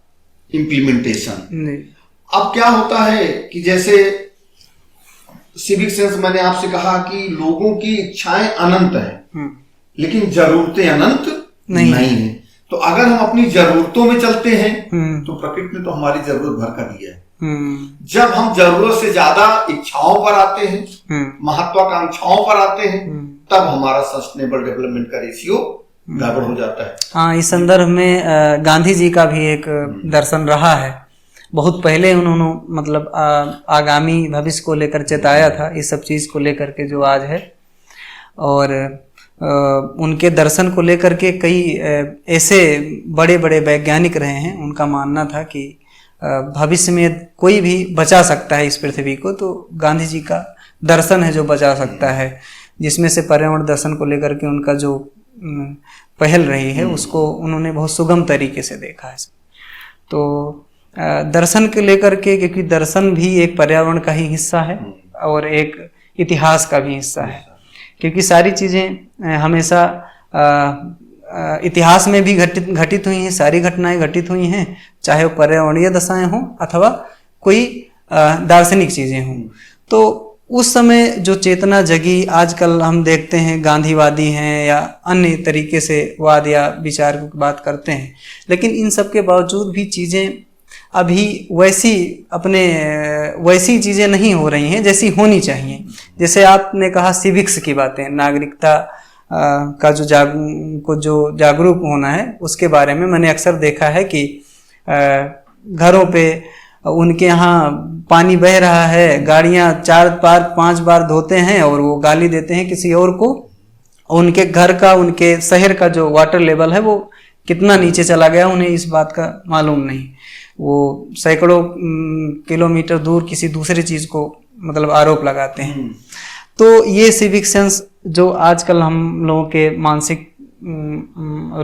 [SPEAKER 2] इम्प्लीमेंटेशन। अब क्या होता है कि जैसे सिविक सेंस, मैंने आपसे कहा कि लोगों की इच्छाएं अनंत हैं, लेकिन जरूरतें अनंत नहीं है। तो अगर हम अपनी जरूरतों में चलते हैं तो प्रकृति ने तो हमारी जरूरत भर कर दिया है। जब हम जरूरत से ज्यादा इच्छाओं पर आते हैं, महत्वाकांक्षाओं पर आते हैं, तब हमारा सस्टेनेबल डेवलपमेंट का रेशियो गड़बड़ हो जाता है।
[SPEAKER 1] हाँ, इस संदर्भ में गांधी जी का भी एक दर्शन रहा है। बहुत पहले उन्होंने मतलब आगामी भविष्य को लेकर चेताया था, इस सब चीज को लेकर के जो आज है। और उनके दर्शन को लेकर के कई ऐसे बड़े बड़े वैज्ञानिक रहे हैं, उनका मानना था कि भविष्य में कोई भी बचा सकता है इस पृथ्वी को, तो गांधी जी का दर्शन है जो बचा सकता है, जिसमें से पर्यावरण दर्शन को लेकर के उनका जो पहल रही है उसको उन्होंने बहुत सुगम तरीके से देखा है। तो दर्शन के लेकर के, क्योंकि दर्शन भी एक पर्यावरण का ही हिस्सा है और एक इतिहास का भी हिस्सा है, क्योंकि सारी चीज़ें हमेशा इतिहास में भी घटित हुई हैं, सारी घटनाएं घटित हुई हैं, चाहे वो पर्यावरणीय दशाएं हों अथवा कोई दार्शनिक चीजें हों। तो उस समय जो चेतना जगी, आजकल हम देखते हैं गांधीवादी हैं या अन्य तरीके से वाद या विचार की बात करते हैं, लेकिन इन सब के बावजूद भी चीजें अभी वैसी चीजें नहीं हो रही हैं जैसी होनी चाहिए। जैसे आपने कहा सिविक्स की बातें, नागरिकता का जो जागरूक होना है, उसके बारे में मैंने अक्सर देखा है कि घरों पे उनके यहाँ पानी बह रहा है, गाड़ियां 4 बार 5 बार धोते हैं और वो गाली देते हैं किसी और को। उनके घर का, उनके शहर का जो वाटर लेवल है वो कितना नीचे चला गया उन्हें इस बात का मालूम नहीं। वो सैकड़ों किलोमीटर दूर किसी दूसरी चीज को मतलब आरोप लगाते हैं। तो ये सिविक सेंस जो आजकल हम लोगों के मानसिक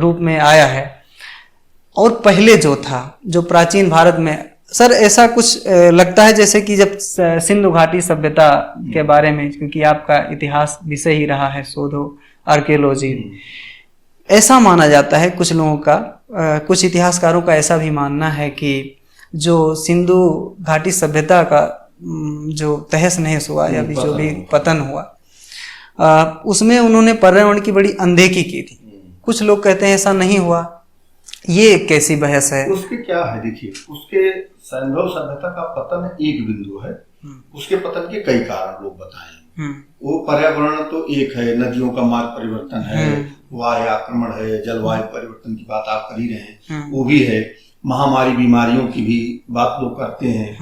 [SPEAKER 1] रूप में आया है, और पहले जो था, जो प्राचीन भारत में, सर ऐसा कुछ लगता है जैसे कि जब सिंधु घाटी सभ्यता के बारे में, क्योंकि आपका इतिहास विषय ही रहा है, शोधो आर्कियोलॉजी, ऐसा माना जाता है कुछ लोगों का, कुछ इतिहासकारों का ऐसा भी मानना है कि जो सिंधु घाटी सभ्यता का जो तहस नहस हुआ या भी जो भी पतन हुआ, उसमें उन्होंने पर्यावरण की बड़ी अनदेखी की थी। कुछ लोग कहते हैं ऐसा नहीं हुआ, ये कैसी बहस है?
[SPEAKER 2] उसके क्या है, देखिए, उसके सिंधु सभ्यता का पतन एक बिंदु है, उसके पतन के कई कारण लोग बताए। वो पर्यावरण तो एक है, नदियों का मार्ग परिवर्तन है, वायु आक्रमण है, जलवायु परिवर्तन की बात आप कर ही रहे हैं, वो भी है, महामारी बीमारियों की भी बात लोग करते हैं,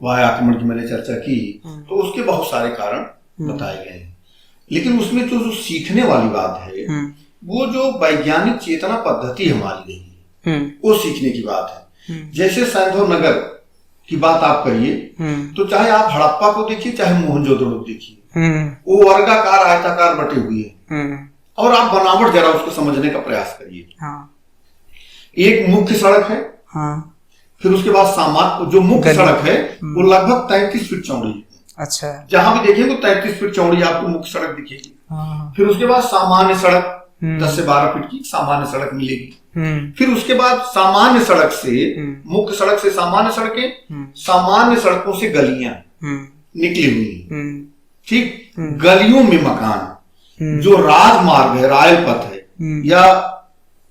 [SPEAKER 2] वायु आक्रमण की मैंने चर्चा की, तो उसके बहुत सारे कारण बताए गए हैं। लेकिन उसमें जो सीखने वाली बात है, वो जो वैज्ञानिक चेतना पद्धति हमारी रही है, वो सीखने की बात है। जैसे सिंधु नगर की बात आप करिए, तो चाहे आप हड़प्पा को देखिए, चाहे मोहनजोदड़ो देखिए, वो वर्गाकार आयताकार बटे हुए हैं, और आप बनावट जरा उसको समझने का प्रयास करिए। एक मुख्य सड़क है, फिर उसके बाद सामान्य जो मुख्य सड़क है वो लगभग 33 फीट चौड़ी है। अच्छा, जहां भी देखिए तो 33 फीट चौड़ी आपको मुख्य सड़क दिखेगी। फिर उसके बाद सामान्य सड़क 10 से 12 फीट की सामान्य सड़क मिलेगी। फिर उसके बाद सामान्य सड़क से, मुख्य सड़क से सामान्य सड़कें, सामान्य सड़कों से गलियां निकली हुई, ठीक, गलियों में मकान, जो राजमार्ग है, रायल पथ है, या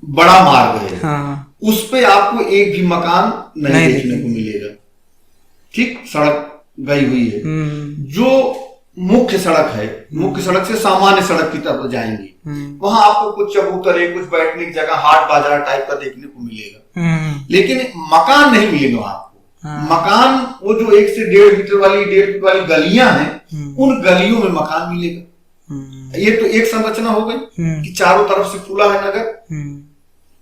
[SPEAKER 2] बड़ा मार्ग है, हाँ, उस पे आपको एक भी मकान नहीं देखने को मिलेगा। ठीक, सड़क गई हुई है। जो मुख्य सड़क है, मुख्य सड़क से सामान्य सड़क की तरफ जाएंगे, वहां आपको कुछ चबूतरे, कुछ बैठने की जगह, हाट बाजार टाइप का देखने को मिलेगा, लेकिन मकान नहीं मिलेगा आपको। मकान वो जो 1 से 1.5 मीटर वाली, 1.5 फीट वाली गलियां हैं, उन गलियों में मकान मिलेगा। ये तो एक संरचना हो गई कि चारों तरफ से खुला है नगर,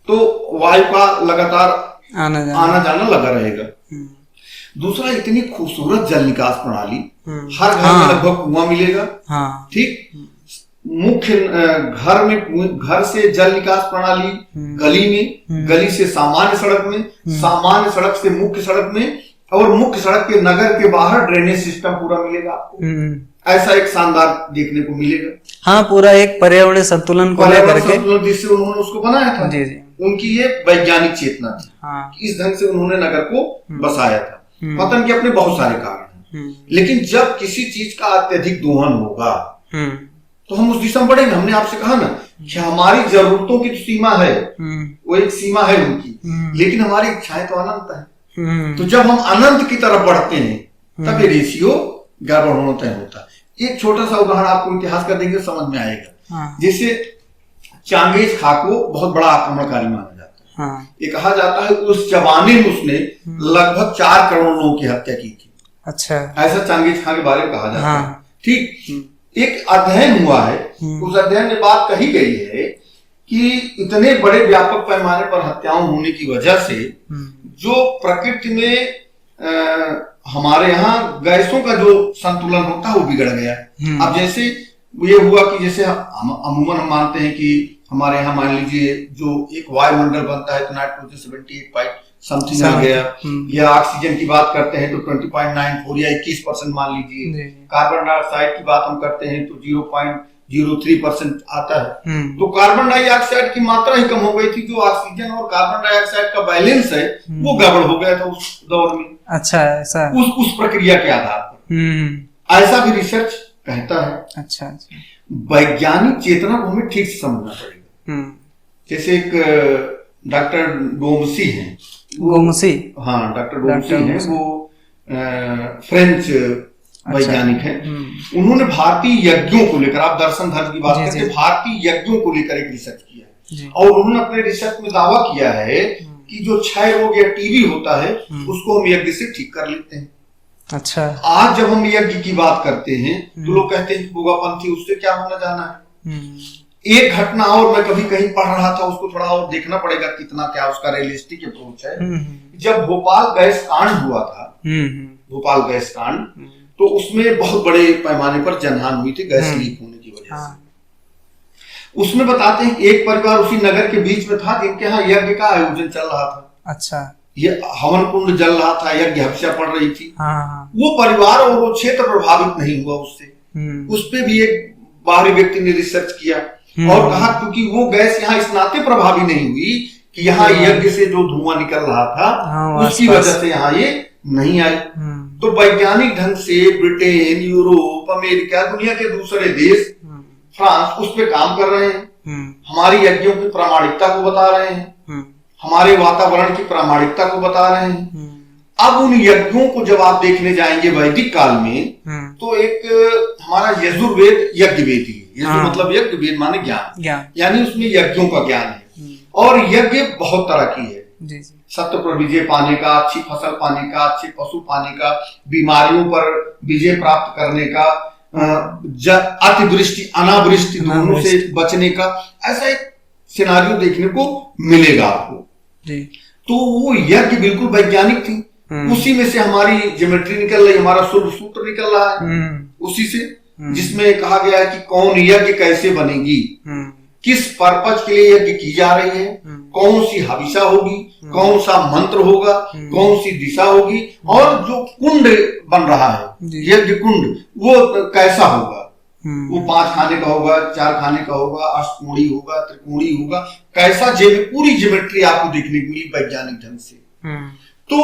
[SPEAKER 2] तो वायु का लगातार आना जाना लगा रहेगा। दूसरा, इतनी खूबसूरत जल निकास प्रणाली, हर घर में लगभग कुआं मिलेगा। ठीक, मुख्य घर में, घर से जल निकास प्रणाली, गली में, गली से सामान्य सड़क में, सामान्य सड़क से मुख्य सड़क में, और मुख्य सड़क के नगर के बाहर ड्रेनेज सिस्टम पूरा मिलेगा आपको। ऐसा एक शानदार देखने को मिलेगा।
[SPEAKER 1] हाँ, पूरा एक पर्यावरण संतुलन को लेकर के,
[SPEAKER 2] जिससे उन्होंने उसको बनाया था।
[SPEAKER 1] जी जी,
[SPEAKER 2] उनकी ये वैज्ञानिक चेतना थी। हाँ, इस ढंग से उन्होंने नगर को बसाया था। पतन के अपने बहुत सारे कारण हैं, लेकिन जब किसी चीज का अत्यधिक दोहन होगा तो हम उस दिशा में बढ़ेंगे। हमने आपसे कहा ना कि हमारी जरूरतों की तो सीमा है, वो एक सीमा है उनकी, लेकिन हमारी इच्छाएं तो अनंत है। तो जब हम अनंत की तरफ बढ़ते हैं तब ये रेशियो गड़बड़ होना तय होता है। एक छोटा सा उदाहरण आपको इतिहास का देंगे, समझ में आएगा। जैसे चांगेज खा को बहुत बड़ा आक्रमणकारी माना जाता है। ये कहा जाता है उस जमाने में उसने लगभग 4 करोड़ लोगों की हत्या की थी। अच्छा, ऐसा चांगेज खां के बारे में कहा जाता है। ठीक, एक अध्ययन हुआ है, उस अध्ययन में बात कही गई है कि इतने बड़े व्यापक पैमाने पर हत्याएं होने की वजह से जो प्रकृति में हमारे यहाँ गैसों का जो संतुलन होता है वो बिगड़ गया। अब जैसे ये हुआ कि जैसे अमूमन हम मानते हैं कि हमारे यहाँ मान लीजिए जो एक वायुमंडल बनता है तो नाइट्रोजन 78 समथिंग आ गया, या ऑक्सीजन की बात करते हैं तो 20.94 या 21% मान लीजिए। कार्बन डाइऑक्साइड की बात हम करते हैं तो 0.03% आता है। तो कार्बन डाइऑक्साइड की मात्रा ही कम हो गई थी, जो ऑक्सीजन और कार्बन डाइऑक्साइड का बैलेंस है वो गड़बड़ हो गया था उस दौर में। अच्छा, ऐसा उस प्रक्रिया के आधार पर ऐसा भी रिसर्च कहता है। अच्छा, वैज्ञानिक चेतना को हमें ठीक से समझना पड़ेगा। जैसे एक डॉक्टर गोमसी हैं, हाँ, डॉक्टर गोमसी हैं, वो फ्रेंच वैज्ञानिक हैं। उन्होंने भारतीय यज्ञों को लेकर, आप दर्शन धर्म की बात करते हैं, भारतीय यज्ञों को लेकर एक रिसर्च किया और उन्होंने अपने रिसर्च में दावा किया है कि जो क्षय रोग या टीबी होता है उसको हम यज्ञ से ठीक कर लेते हैं। अच्छा, आज जब हम यज्ञ की बात करते हैं तो लोग कहते हैं गोगापंथी, उससे क्या होना जाना है। एक घटना और मैं कभी कहीं पढ़ रहा था, उसको थोड़ा और देखना पड़ेगा कितना क्या उसका रियलिस्टिक अप्रोच है। जब भोपाल गैस कांड हुआ था, भोपाल गैस कांड, तो उसमें बहुत बड़े पैमाने पर जनहानि हुई थी गैस लीक होने की वजह से। उसमें बताते हैं एक परिवार उसी नगर के बीच में था जिनके यहाँ यज्ञ का आयोजन चल रहा था। अच्छा, ये हवन कुंड जल रहा था, यज्ञ हविष्या पड़ रही थी। वो परिवार और वो क्षेत्र प्रभावित नहीं हुआ उससे। उस पे भी एक बाहरी व्यक्ति ने रिसर्च किया और कहा क्योंकि वो गैस यहाँ इस नाते प्रभावी नहीं हुई कि यहाँ यज्ञ से जो धुआं निकल रहा था उसकी वजह से यहाँ ये नहीं आई। तो वैज्ञानिक ढंग से ब्रिटेन, यूरोप, अमेरिका, दुनिया के दूसरे देश, फ्रांस उस पर काम कर रहे हैं, हमारी यज्ञों की प्रामाणिकता को बता रहे हैं, हमारे वातावरण की प्रामाणिकता को बता रहे हैं। अब उन यज्ञों को जब आप देखने जाएंगे वैदिक काल में, तो एक हमारा यजुर्वेद यज्ञ वेद ही, यजु मतलब यज्ञ, वेद माने ज्ञान, यानी उसमें यज्ञों का ज्ञान है। और यज्ञ बहुत तरह की है, सत्य पर विजय पाने का, अच्छी फसल पाने का, अच्छे पशु पाने का, बीमारियों पर विजय प्राप्त करने का, अतिवृष्टि अनावृष्टि दोनों से बचने का, ऐसा एक सिनारियो देखने को मिलेगा आपको। तो वो यज्ञ बिल्कुल वैज्ञानिक थी, उसी में से हमारी ज्योमेट्री निकल रही, हमारा सूत्र निकल रहा है उसी से, जिसमें कहा गया है कि कौन यज्ञ कैसे बनेगी, किस पर्पज के लिए यज्ञ की जा रही है, कौन सी हविषा होगी, कौन सा मंत्र होगा, कौन सी दिशा होगी, और जो कुंड बन रहा है यज्ञ कुंड वो कैसा होगा, वो 5 खाने का होगा, 4 खाने का होगा, अष्टकोणी होगा, त्रिकोणी होगा, कैसा पूरी ज्योमेट्री आपको देखने को मिली वैज्ञानिक ढंग से। तो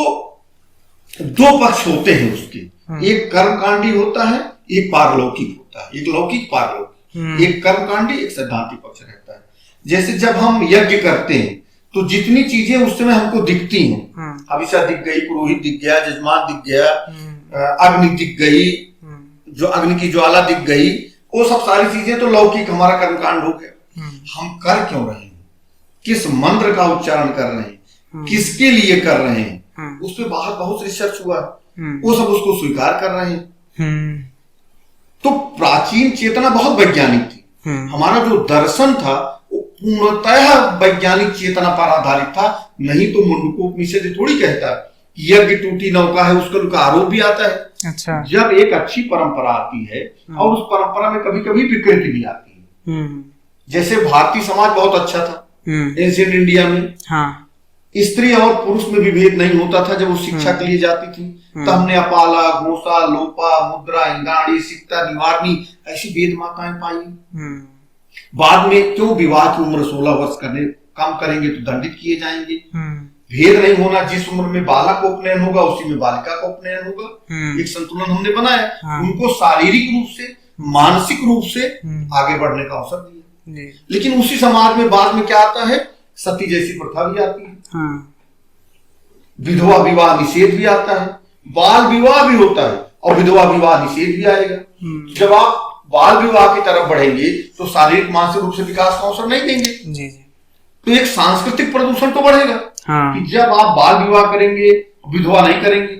[SPEAKER 2] 2 पक्ष होते हैं उसके, एक कर्मकांडी होता है, एक पारलौकिक होता है, एक लौकिक पारलौकिक, एक कर्मकांडी, एक सिद्धांतिक पक्ष रहता है। जैसे जब हम यज्ञ करते हैं तो जितनी चीजें उस समय हमको दिखती हैं, हविष्य दिख गई, पुरोहित दिख गया, जजमान दिख गया, अग्नि दिख गई, जो अग्नि की ज्वाला दिख गई, वो सब सारी चीजें तो लौकिक हमारा कर्मकांड हो गया। हम कर क्यों रहे हैं, किस मंत्र का उच्चारण कर रहे हैं, किसके लिए कर रहे हैं, उस पर बाहर बहुत रिसर्च हुआ, वो सब उसको स्वीकार कर रहे हैं। तो प्राचीन चेतना बहुत वैज्ञानिक थी। हमारा जो दर्शन था वो पूर्णतः वैज्ञानिक चेतना पर आधारित था। नहीं तो मुंडकोपनिषद थोड़ी कहता है यज्ञ टूटी नौका है, उसका आरोप भी आता है। अच्छा। जब एक अच्छी परंपरा आती है और उस परंपरा में कभी कभी विकृति भी आती है, जैसे भारतीय समाज बहुत अच्छा था एंशिएंट इंडिया में। हाँ। स्त्री और पुरुष में भी भेद नहीं होता था। जब वो शिक्षा के लिए जाती थी तो हमने अपाला, घोषा, लोपा, मुद्रा, इंद्राणी, सिक्ता, निवारणी ऐसी वेद माताएं पाई। बाद में क्यों विवाह की उम्र 16 वर्ष करने कम करेंगे तो दंडित किए जाएंगे। भेद नहीं होना, जिस उम्र में बालक का उपनयन होगा उसी में बालिका का उपनयन होगा। एक संतुलन हमने बनाया। उनको शारीरिक रूप से, मानसिक रूप से आगे बढ़ने का अवसर दिया। लेकिन उसी समाज में बाद में क्या आता है, सती जैसी प्रथा भी आती है। विधवा विवाह निषेध भी आता है, बाल विवाह भी होता है और विधवा विवाह निषेध भी आएगा। जब आप बाल विवाह की तरफ बढ़ेंगे तो शारीरिक मानसिक रूप से विकास का अवसर नहीं देंगे। जी। तो एक सांस्कृतिक प्रदूषण तो बढ़ेगा। हाँ। कि जब आप बाल विवाह करेंगे, विधवा नहीं करेंगे,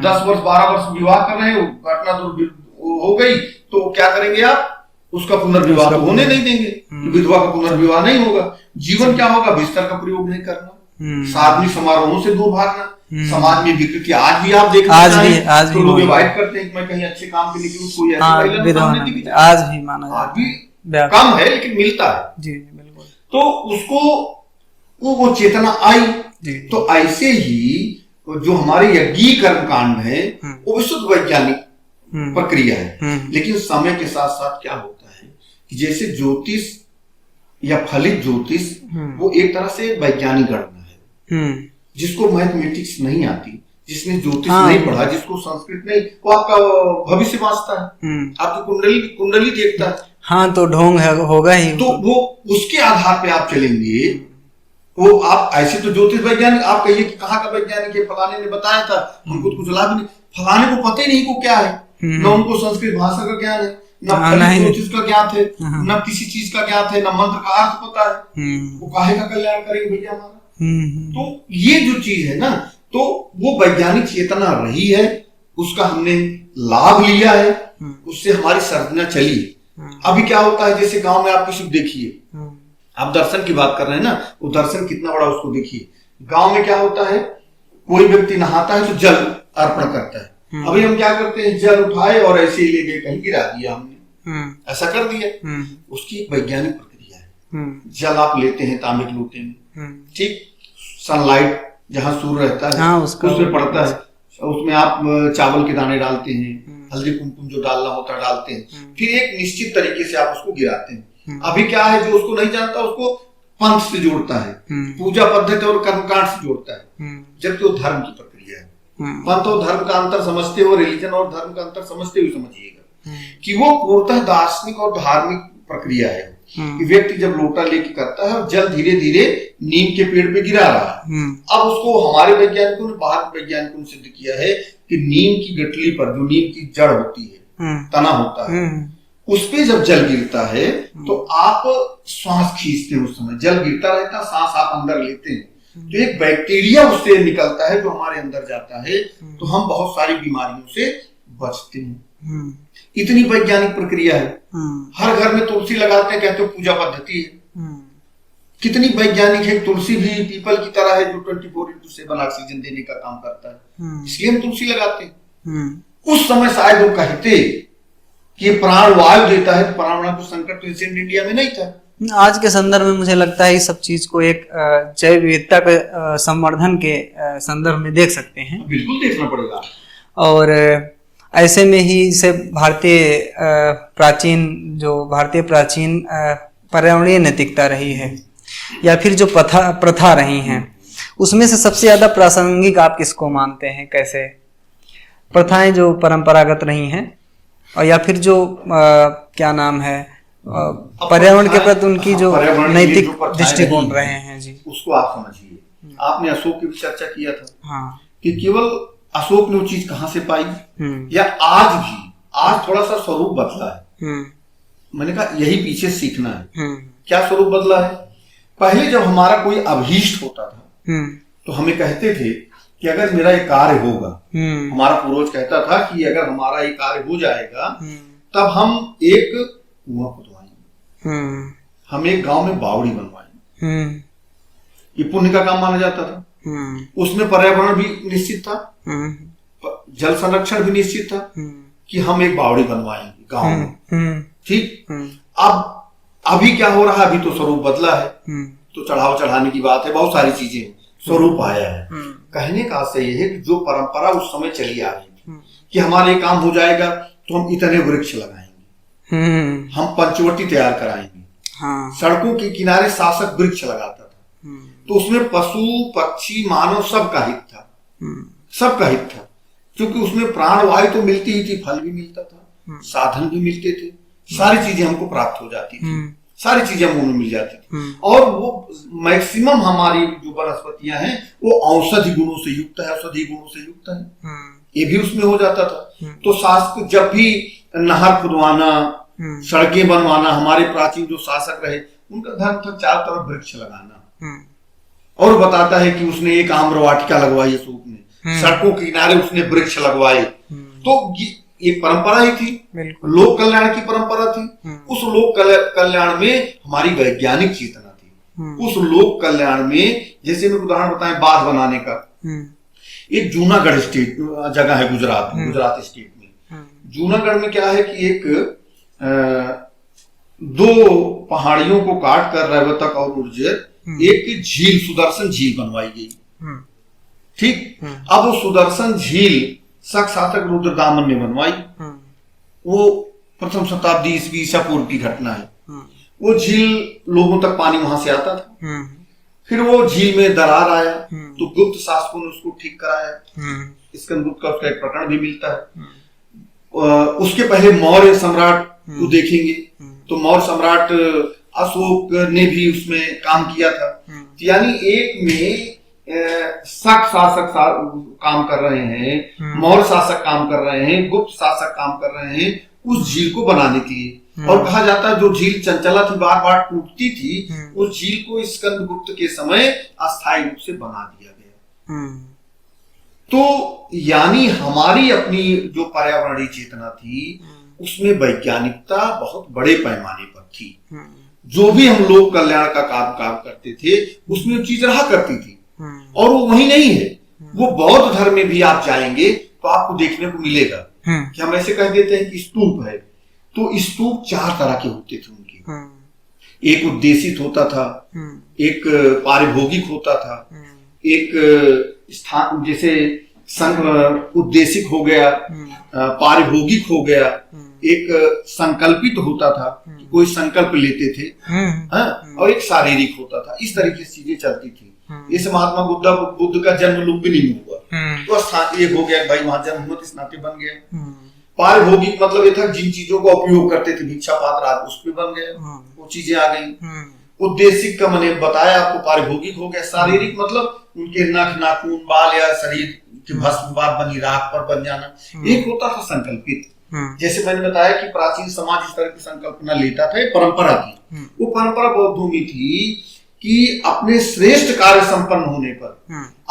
[SPEAKER 2] 10 वर्ष 12 वर्ष विवाह कर रहे हो, घटना हो गई तो क्या करेंगे आप, उसका पुनर्विवाह तो होने नहीं देंगे। विधवा का पुनर्विवाह नहीं होगा। जीवन क्या होगा, बिस्तर का प्रयोग नहीं करना, सार्वजनिक समारोहों से दूर भागना। समाज में विकृति आज भी आप देखना आज तो लोग अवॉइड करते हैं कि मैं कहीं अच्छे काम के निकलूं, कोई
[SPEAKER 1] आज भी माना,
[SPEAKER 2] आज भी कम है लेकिन मिलता है। जी बिल्कुल। तो उसको वो चेतना आई। तो ऐसे ही जो हमारे यज्ञीय कर्म कांड है वो विशुद्ध वैज्ञानिक प्रक्रिया है। लेकिन समय के साथ साथ क्या होता है कि जैसे ज्योतिष या फलित ज्योतिष वो एक तरह से वैज्ञानिक गणना है। जिसको मैथमेटिक्स नहीं आती, जिसने ज्योतिष नहीं पढ़ा, जिसको संस्कृत नहीं, वो आपका भविष्य वाचता है, आपकी कुंडली देखता है।
[SPEAKER 1] हाँ, तो ढोंग होगा ही।
[SPEAKER 2] तो वो उसके आधार पे आप चलेंगे। वो आप ऐसे तो ज्योतिष वैज्ञानिक आप कहिए कि कहाँ का वैज्ञानिक है, फलाने ने बताया था, हमको कुछ लाभ नहीं। फलाने को पता ही नहीं को क्या है, न उनको संस्कृत भाषा का ज्ञान है, न ज्योतिष का ज्ञान है, न किसी चीज का ज्ञान है, न मंत्र का अर्थ पता है। वो काहे का कल्याण करेंगे भैया हमारा। तो ये जो चीज है ना, तो वो वैज्ञानिक चेतना रही है, उसका हमने लाभ लिया है, उससे हमारी सर्जना चली। अभी क्या होता है, जैसे गांव में आप किसी को देखिए, आप दर्शन की बात कर रहे हैं ना, वो दर्शन कितना बड़ा उसको देखिए। गांव में क्या होता है, कोई व्यक्ति नहाता है तो जल अर्पण करता है। अभी हम क्या करते हैं, जल उठाए और ऐसे ही ले गए, कहीं गिरा दिया हमने, ऐसा कर दिया। उसकी एक वैज्ञानिक प्रक्रिया है। जल आप लेते हैं तांबे के लोटे में, ठीक, सनलाइट जहां सूर्य रहता है उसमें पड़ता है, उसमें आप चावल के दाने डालते हैं, हल्दी कुमकुम जो डालना होता है डालते हैं, फिर एक निश्चित तरीके से आप उसको गिराते हैं। अभी क्या है, जो उसको नहीं जानता उसको पंथ से जोड़ता है, पूजा पद्धति और कर्मकांड से जोड़ता है, जबकि वो धर्म की प्रक्रिया है। पंथ और धर्म का अंतर समझते हो, रिलीजन और धर्म का अंतर समझते हुए समझिएगा कि वो पूर्णतः दार्शनिक और धार्मिक प्रक्रिया है। कि व्यक्ति जब लोटा लेके करता है और जल धीरे धीरे नीम के पेड़ पे गिरा रहा है। अब उसको हमारे वैज्ञानिकों ने, बाहर वैज्ञानिकों ने सिद्ध किया है कि नीम की गठली पर, जो नीम की जड़ होती है, तना होता है, उस पे जब जल गिरता है तो आप श्वास खींचते हैं, उस समय जल गिरता रहता, सांस आप अंदर लेते हैं, तो एक बैक्टीरिया उससे निकलता है जो हमारे अंदर जाता है, तो हम बहुत सारी बीमारियों से बचते हैं। इतनी वैज्ञानिक प्रक्रिया है। हर घर में तुलसी लगाते हैं, कहते हो पूजा पद्धति है। कितनी वैज्ञानिक है। तुलसी भी पीपल की तरह है जो 24/7 ऑक्सीजन देने का काम करता है, इसलिए हम तुलसी लगाते हैं। उस समय शायद वो कहते कि प्राण वायु देता है, प्राण को संकट तो एंशिएंट इंडिया में नहीं था।
[SPEAKER 1] आज के संदर्भ में मुझे लगता है इस सब चीज को एक जैव विविधता के संवर्धन के संदर्भ में देख सकते हैं।
[SPEAKER 2] बिल्कुल देखना पड़ेगा।
[SPEAKER 1] और ऐसे में ही इसे भारतीय प्राचीन पर्यावरणीय नैतिकता रही है या फिर जो प्रथा रही हैं, उसमें से सबसे ज्यादा प्रासंगिक आप किसको मानते हैं? कैसे प्रथाएं जो परंपरागत रही हैं, और या फिर जो क्या नाम है, पर्यावरण के प्रति उनकी जो
[SPEAKER 2] पर्यावरण
[SPEAKER 1] नैतिक
[SPEAKER 2] जो
[SPEAKER 1] दृष्टिकोण रहे हैं जी,
[SPEAKER 2] उसको आप समझिए। आपने अशोक की भी चर्चा किया था
[SPEAKER 1] हाँ,
[SPEAKER 2] कि केवल अशोक ने वो चीज कहाँ से पाई, या आज भी, आज थोड़ा सा स्वरूप बदला है। मैंने कहा यही पीछे सीखना है। क्या स्वरूप बदला है? पहले जब हमारा कोई अभीष्ट होता था तो हमें कहते थे कि अगर मेरा एक कार्य होगा, हमारा पूर्वज कहता था कि अगर हमारा एक कार्य हो जाएगा तब हम एक कुआं खुदवाएंगे, हम एक गांव में बावड़ी बनवाएंगे। ये पुण्य का काम माना जाता था। उसमें पर्यावरण भी निश्चित था, जल संरक्षण भी निश्चित था कि हम एक बावड़ी बनवाएंगे गांव में। ठीक, अब अभी क्या हो रहा है? अभी तो स्वरूप बदला है, तो चढ़ाव चढ़ाने की बात है, बहुत सारी चीजें, स्वरूप आया है। कहने का आशय यह है कि जो परंपरा उस समय चली आ रही थी कि हमारे काम हो जाएगा तो हम इतने वृक्ष लगाएंगे, हम पंचवटी तैयार कराएंगे, सड़कों के किनारे शासक वृक्ष लगाता था, तो उसमें पशु पक्षी मानव सबका हित था, सबका हित था, क्योंकि उसमें प्राणवायु तो मिलती ही थी, फल भी मिलता था, साधन भी मिलते थे, सारी चीजें हमको प्राप्त हो जाती थी, सारी चीजें हमको मिल जाती थी। और वो मैक्सिमम हमारी जो वनस्पतियां हैं वो औषधि गुणों से युक्त है, औषधि गुणों से युक्त है, ये भी उसमें हो जाता था। तो शासक जब भी नहर खुदवाना, सड़कें बनवाना, हमारे प्राचीन जो शासक रहे उनका धर्म था चारों तरफ वृक्ष लगाना। और बताता है कि उसने एक आम्र वाटिका लगवाई अशोक ने, सड़कों के किनारे उसने वृक्ष लगवाए। तो ये परंपरा ही थी, लोक कल्याण की परंपरा थी। उस लोक कल्याण में हमारी वैज्ञानिक चेतना थी। उस लोक कल्याण में, जैसे मैं उदाहरण बताएं बांध बनाने का, एक जूनागढ़ स्टेट जगह है गुजरात स्टेट में। जूनागढ़ में क्या है कि एक दो पहाड़ियों को काट कर रेवतक और उर्जेर एक झील, सुदर्शन झील बनवाई गई। ठीक, अब वो सुदर्शन झील शक शासक रुद्रदामन ने बनवाई। वो प्रथम शताब्दी ईस्वी ईसा पूर्व की घटना है। वो झील, लोगों तक पानी वहां से आता था। फिर वो झील में दरार आया तो गुप्त शासकों ने उसको ठीक कराया। स्कंदगुप्त का उसका एक प्रकरण भी मिलता है। उसके पहले मौर्य सम्राट को देखेंगे तो मौर्य सम्राट अशोक ने भी उसमें काम किया था। यानी एक में शक शासक काम कर रहे हैं, मौर्य शासक काम कर रहे हैं, गुप्त शासक काम कर रहे हैं उस झील को बनाने के लिए। और कहा जाता है जो झील चंचला थी, बार बार टूटती थी, उस झील को स्कंदगुप्त के समय अस्थायी रूप से बना दिया गया। तो यानी हमारी अपनी जो पर्यावरणीय चेतना थी उसमें वैज्ञानिकता बहुत बड़े पैमाने पर थी। जो भी हम लोग कल्याण का काम करते थे उसमें चीज रहा करती थी। और वो वही नहीं है, वो बौद्ध धर्म में भी आप जाएंगे तो आपको देखने को मिलेगा कि हम ऐसे कह देते हैं कि स्तूप है, तो स्तूप चार तरह के होते थे उनके। एक उद्देशित होता था, एक पारिभोगिक होता था, एक स्थान जैसे उद्देशिक हो गया, पारिभोगिक हो गया, एक संकल्पित होता था, कोई संकल्प लेते थे, और एक शारीरिक होता था। इस तरीके से चीजें चलती थी। इस महात्मा बुद्ध का जन्म लुम्बिनी में हुआ, तो स्थान एक हो गया, भाई वहां जन्म हुआ, इस नाते बन गया। पारिभोगिक मतलब ये था जिन चीजों का उपयोग करते थे, भिक्षा पात्र आदि, उस पे बन गया, वो चीजें आ गई। उद्देशिक का मैंने बताया आपको, पारिभोगिक हो गया। शारीरिक मतलब उनके नख नाखून बाल या शरीर की भस्म बात बनी राख पर बन जाना। एक होता था संकल्पित, जैसे मैंने बताया कि प्राचीन समाज इस तरह की संकल्पना लेता था, परंपरा थी। वो परंपरा बौद्धों में थी कि अपने श्रेष्ठ कार्य संपन्न होने पर,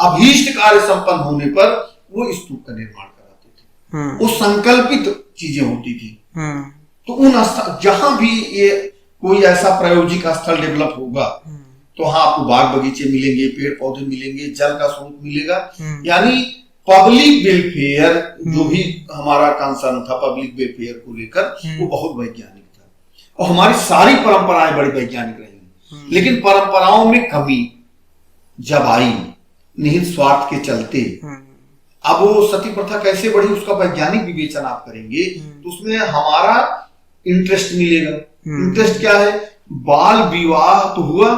[SPEAKER 2] अभीष्ट कार्य संपन्न होने पर वो स्तूप का निर्माण कराते थे। वो संकल्पित चीजें होती थी। तो उन जहां भी ये कोई ऐसा प्रायोगिक स्थल डेवलप होगा तो हाँ आपको बाग बगीचे मिलेंगे, पेड़ पौधे मिलेंगे, जल का स्रोत मिलेगा। यानी पब्लिक वेलफेयर जो भी हमारा कंसर्न था पब्लिक वेलफेयर को लेकर, वो बहुत वैज्ञानिक था। और हमारी सारी परंपराएं बड़ी वैज्ञानिक रही, लेकिन परंपराओं में कमी जब आई निहित स्वार्थ के चलते, अब वो सती प्रथा कैसे बढ़ी उसका वैज्ञानिक विवेचन आप करेंगे तो उसमें हमारा इंटरेस्ट मिलेगा। इंटरेस्ट क्या है? बाल विवाह तो हुआ,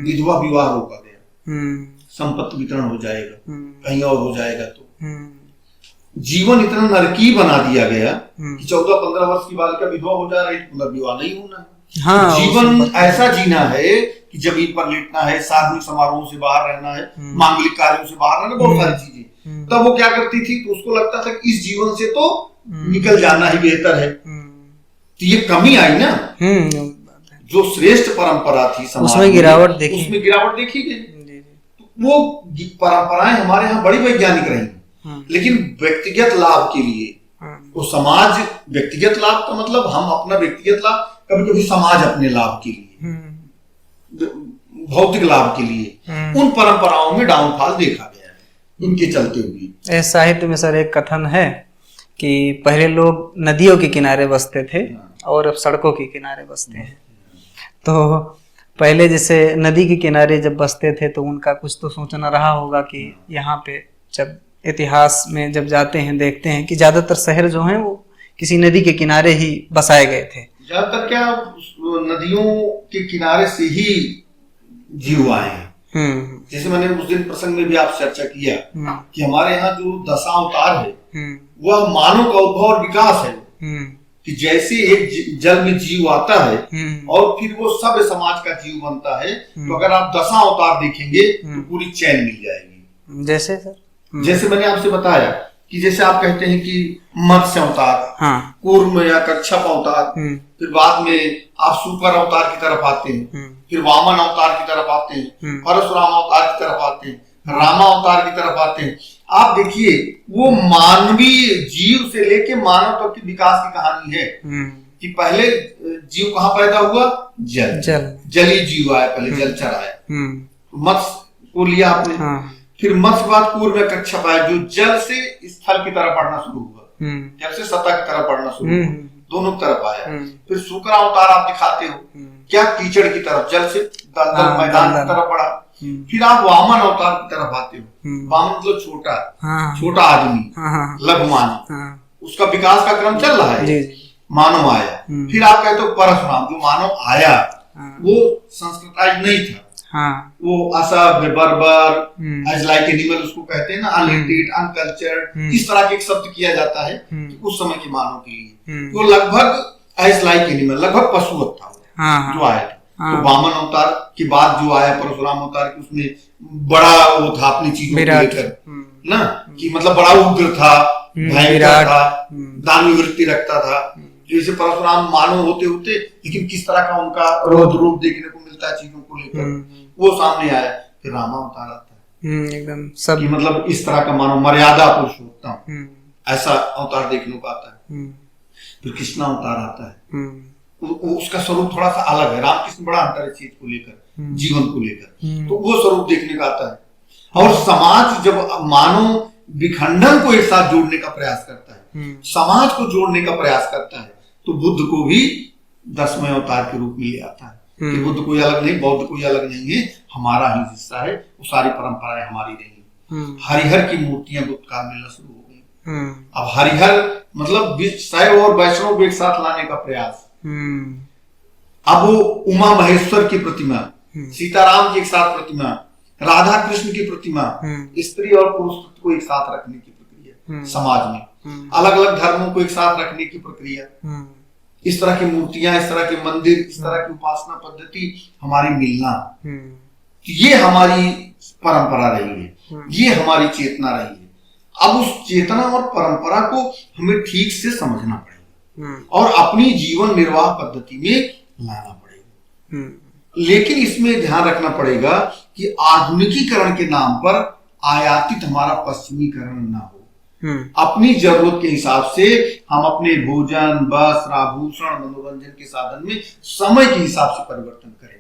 [SPEAKER 2] विधवा विवाह रोका गया, संपत्ति वितरण हो जाएगा, कहीं और हो जाएगा। तो जीवन इतना नरकी बना दिया गया कि 14-15 वर्ष की बालिका विधवा हो जा रही, पुनर्विवाह नहीं होना है।
[SPEAKER 1] हाँ,
[SPEAKER 2] जीवन ऐसा जीना है कि जमीन पर लेटना है, सार्वजनिक समारोहों से बाहर रहना है, मांगलिक कार्यों से बाहर रहना, बहुत सारी चीजें। तब वो क्या करती थी, तो उसको लगता था कि इस जीवन से तो निकल जाना ही बेहतर है। तो ये कमी आई ना, जो श्रेष्ठ परंपरा थी समाज
[SPEAKER 1] उसमें गिरावट
[SPEAKER 2] देखी गई। वो परंपराएं हमारे यहाँ बड़ी वैज्ञानिक रही, लेकिन व्यक्तिगत लाभ के लिए वो समाज, व्यक्तिगत लाभ का मतलब हम अपना व्यक्तिगत लाभ, कभी कभी समाज अपने लाभ के लिए, भौतिक लाभ के लिए, उन परंपराओं में डाउनफॉल देखा गया है इनके चलते हुए।
[SPEAKER 1] साहित्य में सर एक कथन है कि पहले लोग नदियों के किनारे बसते थे और अब सड़कों के किनारे बसते हैं। तो पहले जैसे नदी के किनारे जब बसते थे तो उनका कुछ तो सोचना रहा होगा कि यहाँ पे जब इतिहास में जब जाते हैं देखते हैं कि ज्यादातर शहर जो हैं वो किसी नदी के किनारे ही बसाए गए थे।
[SPEAKER 2] ज्यादातर क्या नदियों के किनारे से ही जीव आए हैं। जैसे मैंने उस दिन प्रसंग में भी आप चर्चा किया कि हमारे यहाँ जो दशावतार है वह मानव का उद्भव और विकास है। कि जैसे एक जल में जीव आता है और फिर वो सभ्य समाज का जीव बनता है, तो अगर आप दशावतार देखेंगे तो पूरी चैन मिल जाएगी।
[SPEAKER 1] जैसे सर,
[SPEAKER 2] जैसे मैंने आपसे बताया कि जैसे आप कहते हैं कि मत्स्य अवतार, कूर्म या कच्छप अवतार, फिर बाद में आप सुकर अवतार की तरफ आते हैं, फिर वामन अवतार की तरफ आते हैं, परशुराम अवतार की तरफ आते हैं, रामा अवतार की तरफ आते हैं। आप देखिए वो मानवीय जीव से लेके मानव तक की विकास की कहानी है कि पहले जीव कहाँ पैदा हुआ, जली जीव आया, पहले जलचर आया, मत्स्य को लिया आपने, फिर मत्स्य बाद कूर्म में कच्छप आया जो जल से स्थल की तरफ बढ़ना शुरू हुआ, जल से सतह की तरफ बढ़ना शुरू हुआ, दोनों तरफ आया। फिर शुक्र अवतार आप दिखाते हो क्या, कीचड़ की तरफ, जल से दलदल मैदान की तरफ बढ़ा। फिर आप वामन अवतार की तरफ आते हो, वामन मतलब छोटा आदमी, लघु मानव, उसका विकास का क्रम चल रहा है, मानव आया। फिर आप कहते हो परशुराम, जो मानव आया वो संस्कृताइज नहीं था, वो असभ्य, बर्बर, एज लाइक एनिमल उसको कहते हैं ना, अनलिटेड, अनकल्चर्ड, इस तरह के एक शब्द किया जाता है कि उस समय के मानव के लिए वो लगभग एज लाइक एनिमल, लगभग पशुवत था जो आया था। तो वामन अवतार के बाद जो आया परशुराम अवतार, की उसमें बड़ा वो था अपनी चीजों को लेकर ना, कि मतलब बड़ा उग्र था, भयंकर था, दानवी वृत्ति रखता था। जैसे परशुराम मानव होते होते लेकिन किस तरह का उनका क्रोध रूप देखने को मिलता है चीजों को लेकर, वो सामने आया। फिर रामा अवतार आता है, एकदम सब मतलब इस तरह का मानव, मर्यादा पुरुषोत्तम, ऐसा अवतार देखने को आता है। फिर कृष्ण अवतार आता है, उसका स्वरूप थोड़ा सा अलग है, रामकृष्ण बड़ा अंतर है चीज को लेकर, जीवन को लेकर, तो वो स्वरूप देखने का आता है। और समाज जब मानव विखंडन को एक साथ जोड़ने का प्रयास करता है, समाज को जोड़ने का प्रयास करता है, तो बुद्ध को भी 10वें अवतार के रूप में ले आता है कि बुद्ध कोई अलग नहीं, बौद्ध कोई अलग नहीं है, हमारा ही हिस्सा है, वो सारी परंपराएं हमारी रही। हरिहर की मूर्तियां बुद्ध काल में मिलना शुरू हो गई। अब हरिहर मतलब शैव और वैष्णव को एक साथ लाने का प्रयास। अब वो उमा महेश्वर की प्रतिमा, सीताराम की एक साथ प्रतिमा, राधा कृष्ण की प्रतिमा, स्त्री और पुरुष को एक साथ रखने की प्रक्रिया समाज में, अलग अलग धर्मों को एक साथ रखने की प्रक्रिया, इस तरह की मूर्तियां, इस तरह के मंदिर, इस तरह की उपासना पद्धति हमारी मिलना, ये हमारी परंपरा रही है, ये हमारी चेतना रही है। अब उस चेतना और परंपरा को हमें ठीक से समझना पड़ेगा और अपनी जीवन निर्वाह पद्धति में लाना पड़ेगा। लेकिन इसमें ध्यान रखना पड़ेगा कि आधुनिकीकरण के नाम पर आयातित हमारा पश्चिमीकरण ना हो। अपनी जरूरत के हिसाब से हम अपने भोजन, वस्त्र, आभूषण, मनोरंजन के साधन में समय के हिसाब से परिवर्तन करें।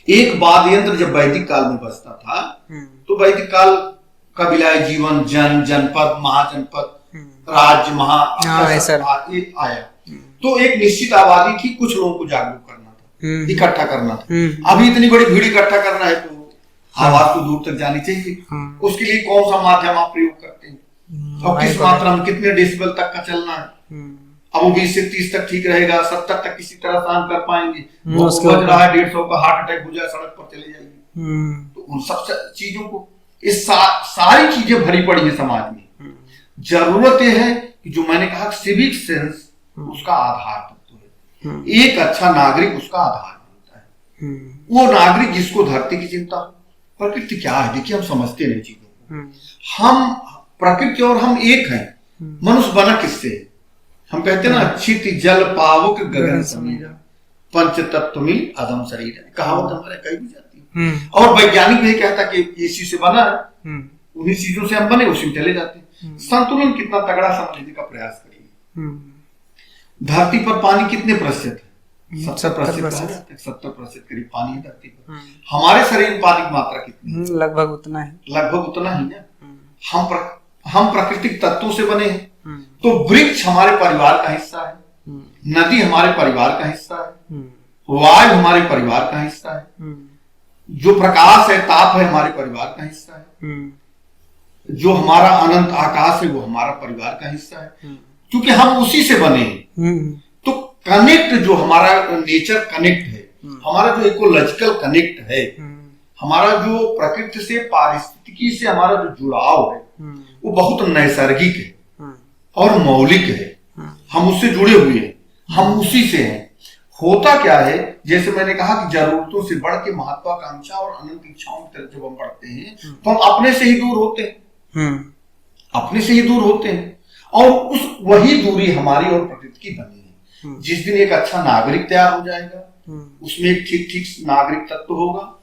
[SPEAKER 2] एक वाद्य यंत्र जब वैदिक काल में बजता था तो वैदिक काल कबीलाई जीवन, जनपद, महाजनपद, राज्य, आया, तो एक निश्चित आबादी थी, कुछ लोगों को जागरूक करना था, इकट्ठा करना था। अभी इतनी बड़ी भीड़ इकट्ठा करना है तो आवाज तो दूर तक जानी चाहिए। उसके लिए कौन सा माध्यम आप प्रयोग करते हैं और किस मात्रा में, कितने डेसिबल तक का चलना है। अब वो 20 से 30 तक ठीक रहेगा, 70 तक किसी तरह सहन कर पाएंगे, वो बज रहा है 150 का, हार्ट अटैक हो जाए, सड़क पर चले जाएंगे। तो उन सब चीजों को, इस सारी चीजें भरी पड़ी है समाज में। जरूरत यह है कि जो मैंने कहा सिविक सेंस उसका आधार तत्व है, एक अच्छा नागरिक उसका आधार बनता है। वो नागरिक जिसको धरती की चिंता हो। प्रकृति क्या है, देखिए हम समझते नहीं चीजों को। हम प्रकृति और हम एक हैं। मनुष्य बना किससे है? हम कहते हैं ना, क्षिति जल पावक गगन समीर, पंच तत्व मिल अदम शरीर। कहावत हमारे कही भी जाती है। और वैज्ञानिक भी कहता कि इसी से बना है, उन्हीं चीजों से हम बने, उसी में चले जाते हैं। संतुलन कितना तगड़ा समझने का प्रयास करिए। धरती पर पानी कितने प्रतिशत है? 70%। 70% करीब पानी है धरती पर। हमारे शरीर में पानी की मात्रा कितनी है?
[SPEAKER 1] लगभग उतना है।
[SPEAKER 2] लगभग उतना ही ना। हम प्राकृतिक तत्वों से बने हैं। तो वृक्ष हमारे परिवार का हिस्सा है, नदी हमारे परिवार का हिस्सा है, वायु हमारे परिवार का हिस्सा है, जो प्रकाश है, ताप है, हमारे परिवार का हिस्सा है, जो हमारा अनंत आकाश है वो हमारा परिवार का हिस्सा है, क्योंकि हम उसी से बने हैं। तो कनेक्ट जो हमारा नेचर कनेक्ट है, हमारा जो इकोलॉजिकल कनेक्ट है, हमारा जो प्रकृति से पारिस्थितिकी से हमारा जो जुड़ाव है वो बहुत नैसर्गिक है और मौलिक है। हम उससे जुड़े हुए हैं, हम उसी से हैं। होता क्या है, जैसे मैंने कहा कि जरूरतों से बढ़ के महत्वाकांक्षा और अनंत इच्छाओं की तरफ जब हम बढ़ते हैं तो हम अपने से ही दूर होते हैं, अपने से ही दूर होते हैं। और उस वही दूरी हमारी और प्रकृति की बनी है। जिस दिन एक अच्छा नागरिक तैयार हो जाएगा, उसमें एक ठीक ठीक नागरिक तत्व होगा,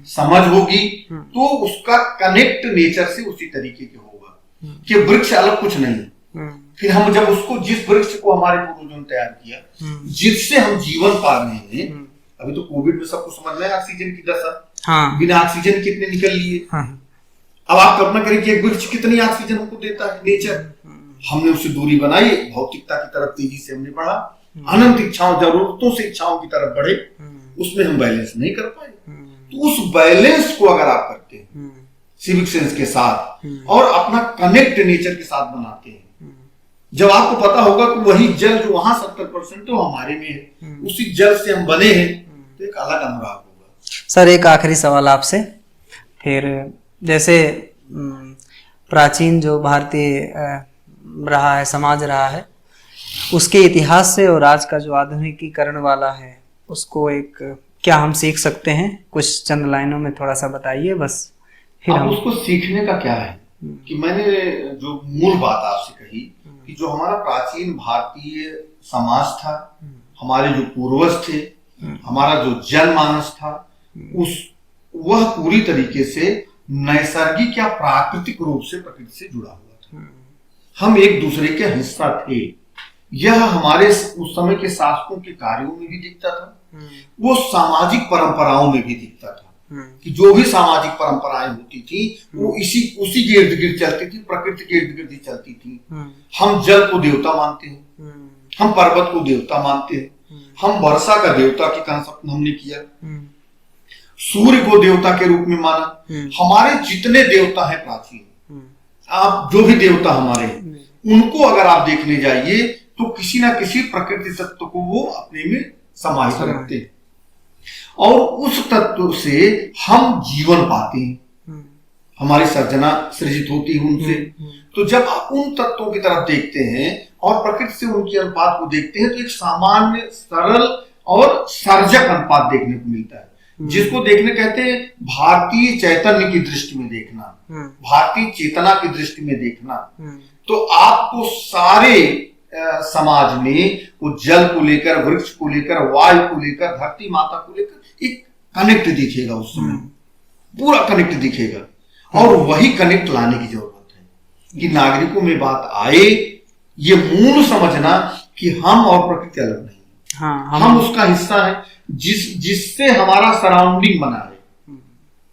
[SPEAKER 2] समझ होगी, तो उसका कनेक्ट नेचर से उसी तरीके के होगा कि वृक्ष अलग कुछ नहीं। फिर हम जब उसको, जिस वृक्ष को हमारे पूर्वजों ने तैयार किया, जिससे हम जीवन पा रहे हैं, अभी तो कोविड में सबको समझ में ऑक्सीजन की दशा, बिना ऑक्सीजन कितने निकल लिए। अब आप कल्पना करें कि एक वृक्ष कितनी ऑक्सीजन हमको देता है, नेचर। हमने उससे दूरी बनाई, भौतिकता की तरफ तेजी से हमने बढ़ा, अनंत इच्छाओं, जरूरतों से इच्छाओं की तरफ बढ़े, उसमें हम बैलेंस नहीं कर पाए। तो उस बैलेंस को अगर आप करते हैं सिविक सेंस के साथ और अपना कनेक्ट नेचर के साथ बनाते हैं, जब आपको पता होगा कि वही जल जो वहां 70% तो हमारे में है, उसी जल से हम बने हैं, तो एक अलग अनुराग होगा।
[SPEAKER 1] सर एक आखिरी सवाल आपसे, फिर जैसे प्राचीन जो भारतीय रहा है, समाज रहा है, उसके इतिहास से और आज का जो आधुनिकीकरण वाला है, उसको एक क्या हम सीख सकते हैं? कुछ चंद लाइनों में थोड़ा सा बताइए बस। फिर हम
[SPEAKER 2] उसको सीखने का क्या है कि मैंने जो मूल बात आपसे कही कि जो हमारा प्राचीन भारतीय समाज था, हमारे जो पूर्वज थे, हमारा जो जनमानस था, वह पूरी तरीके से नैसर्गिक या प्राकृतिक रूप से प्रकृति से जुड़ा हुआ था। हम एक दूसरे के हिस्सा थे। यह हमारे उस समय के शासकों के कार्यों में भी दिखता था, वो सामाजिक परंपराओं में भी दिखता था कि जो भी सामाजिक परंपराएं होती थी वो उसी के इर्द गिर्द चलती थी, प्रकृति के इर्द गिर्द ही चलती थी। हम जल को देवता मानते हैं, हम पर्वत को देवता मानते हैं, हम वर्षा का देवता की कंसेप्ट हमने किया, सूर्य को देवता के रूप में माना। हमारे जितने देवता हैं प्राचीन, आप जो भी देवता हमारे हैं, उनको अगर आप देखने जाइए तो किसी ना किसी प्रकृति तत्व को वो अपने में समाहित रखते हैं और उस तत्व से हम जीवन पाते हैं, हमारी सर्जना सृजित होती है उनसे। तो जब आप उन तत्वों की तरफ देखते हैं और प्रकृति से उनके अनुपात को देखते हैं तो एक सामान्य सरल और सर्जक अनुपात देखने को मिलता है, जिसको देखने कहते हैं भारतीय चैतन्य की दृष्टि में देखना, भारतीय चेतना की दृष्टि में देखना। तो आपको सारे समाज में वो जल को लेकर, वृक्ष को लेकर, वायु को लेकर, धरती माता को लेकर एक कनेक्ट दिखेगा, उस समय पूरा कनेक्ट दिखेगा। और वही कनेक्ट लाने की जरूरत है कि नागरिकों में बात आए, ये मूल समझना कि हम और प्रकृति अलग नहीं, हम उसका हिस्सा है, जिससे हमारा सराउंडिंग बना है,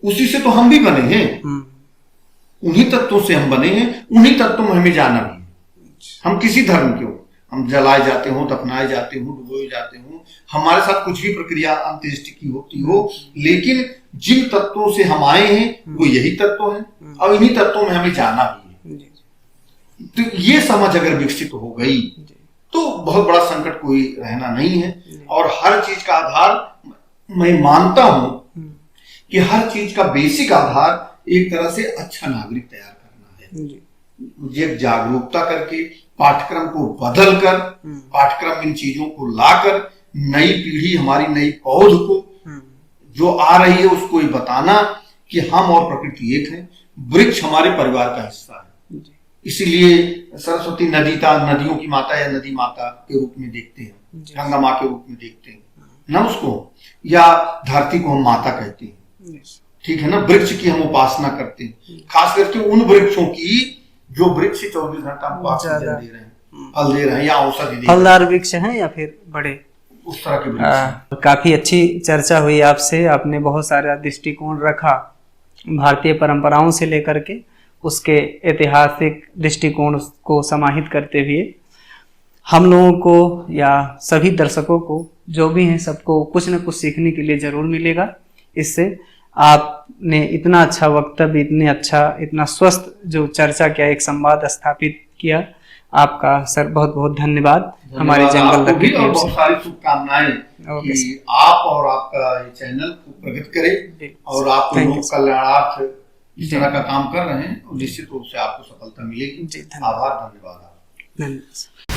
[SPEAKER 2] उसी से तो हम भी बने हैं, उन्हीं तत्वों से हम बने हैं, उन्हीं तत्वों में हमें जाना भी है। हम किसी धर्म के हो, हम जलाए जाते हो, दफनाए जाते हो, डुबोए जाते हो, हमारे साथ कुछ भी प्रक्रिया अंत्येष्टि की होती हो, लेकिन जिन तत्वों से हम आए हैं वो यही तत्व हैं और इन्हीं तत्वों में हमें जाना भी है। तो ये समझ अगर विकसित हो गई तो बहुत बड़ा संकट कोई रहना नहीं है। और हर चीज का आधार, मैं मानता हूं कि हर चीज का बेसिक आधार एक तरह से अच्छा नागरिक तैयार करना है। ये जागरूकता करके, पाठ्यक्रम को बदल कर, पाठ्यक्रम इन चीजों को लाकर नई पीढ़ी, हमारी नई पौध को जो आ रही है उसको ये बताना कि हम और प्रकृति एक हैं, वृक्ष हमारे परिवार का हिस्सा है। इसीलिए सरस्वती नदियों की माता या नदी माता के रूप में देखते हैं, गंगा माँ के रूप में देखते हैं ना उसको, या धरती को हम माता कहते हैं, ठीक है ना। वृक्ष की हम उपासना करते हैं, खास करके उन वृक्षों की जो वृक्ष 24 घंटा हमको ऑक्सीजन दे रहे हैं, फल दे रहे हैं या औषधि दे रहे हैं,
[SPEAKER 1] फलदार वृक्ष हैं या फिर बड़े
[SPEAKER 2] उस तरह के वृक्ष।
[SPEAKER 1] काफी अच्छी चर्चा हुई आपसे, आपने बहुत सारा दृष्टिकोण रखा भारतीय परंपराओं से लेकर के उसके ऐतिहासिक दृष्टिकोण को समाहित करते हुए। हम लोगों को या सभी दर्शकों को जो भी हैं सबको कुछ न कुछ सीखने के लिए जरूर मिलेगा इससे। आपने इतना अच्छा वक्तव्य, इतना स्वस्थ जो चर्चा किया, एक संवाद स्थापित किया, आपका सर बहुत बहुत धन्यवाद। हमारे जंगल लकी टीम से
[SPEAKER 2] बहुत सारी शुभकामनाएं कि आप और आपका ये चैनल को प्रगति करे और आप लोगों का कल्याणार्थ इस तरह का काम कर रहे हैं और निश्चित रूप से आपको सफलता मिलेगी। आभार, धन्यवाद।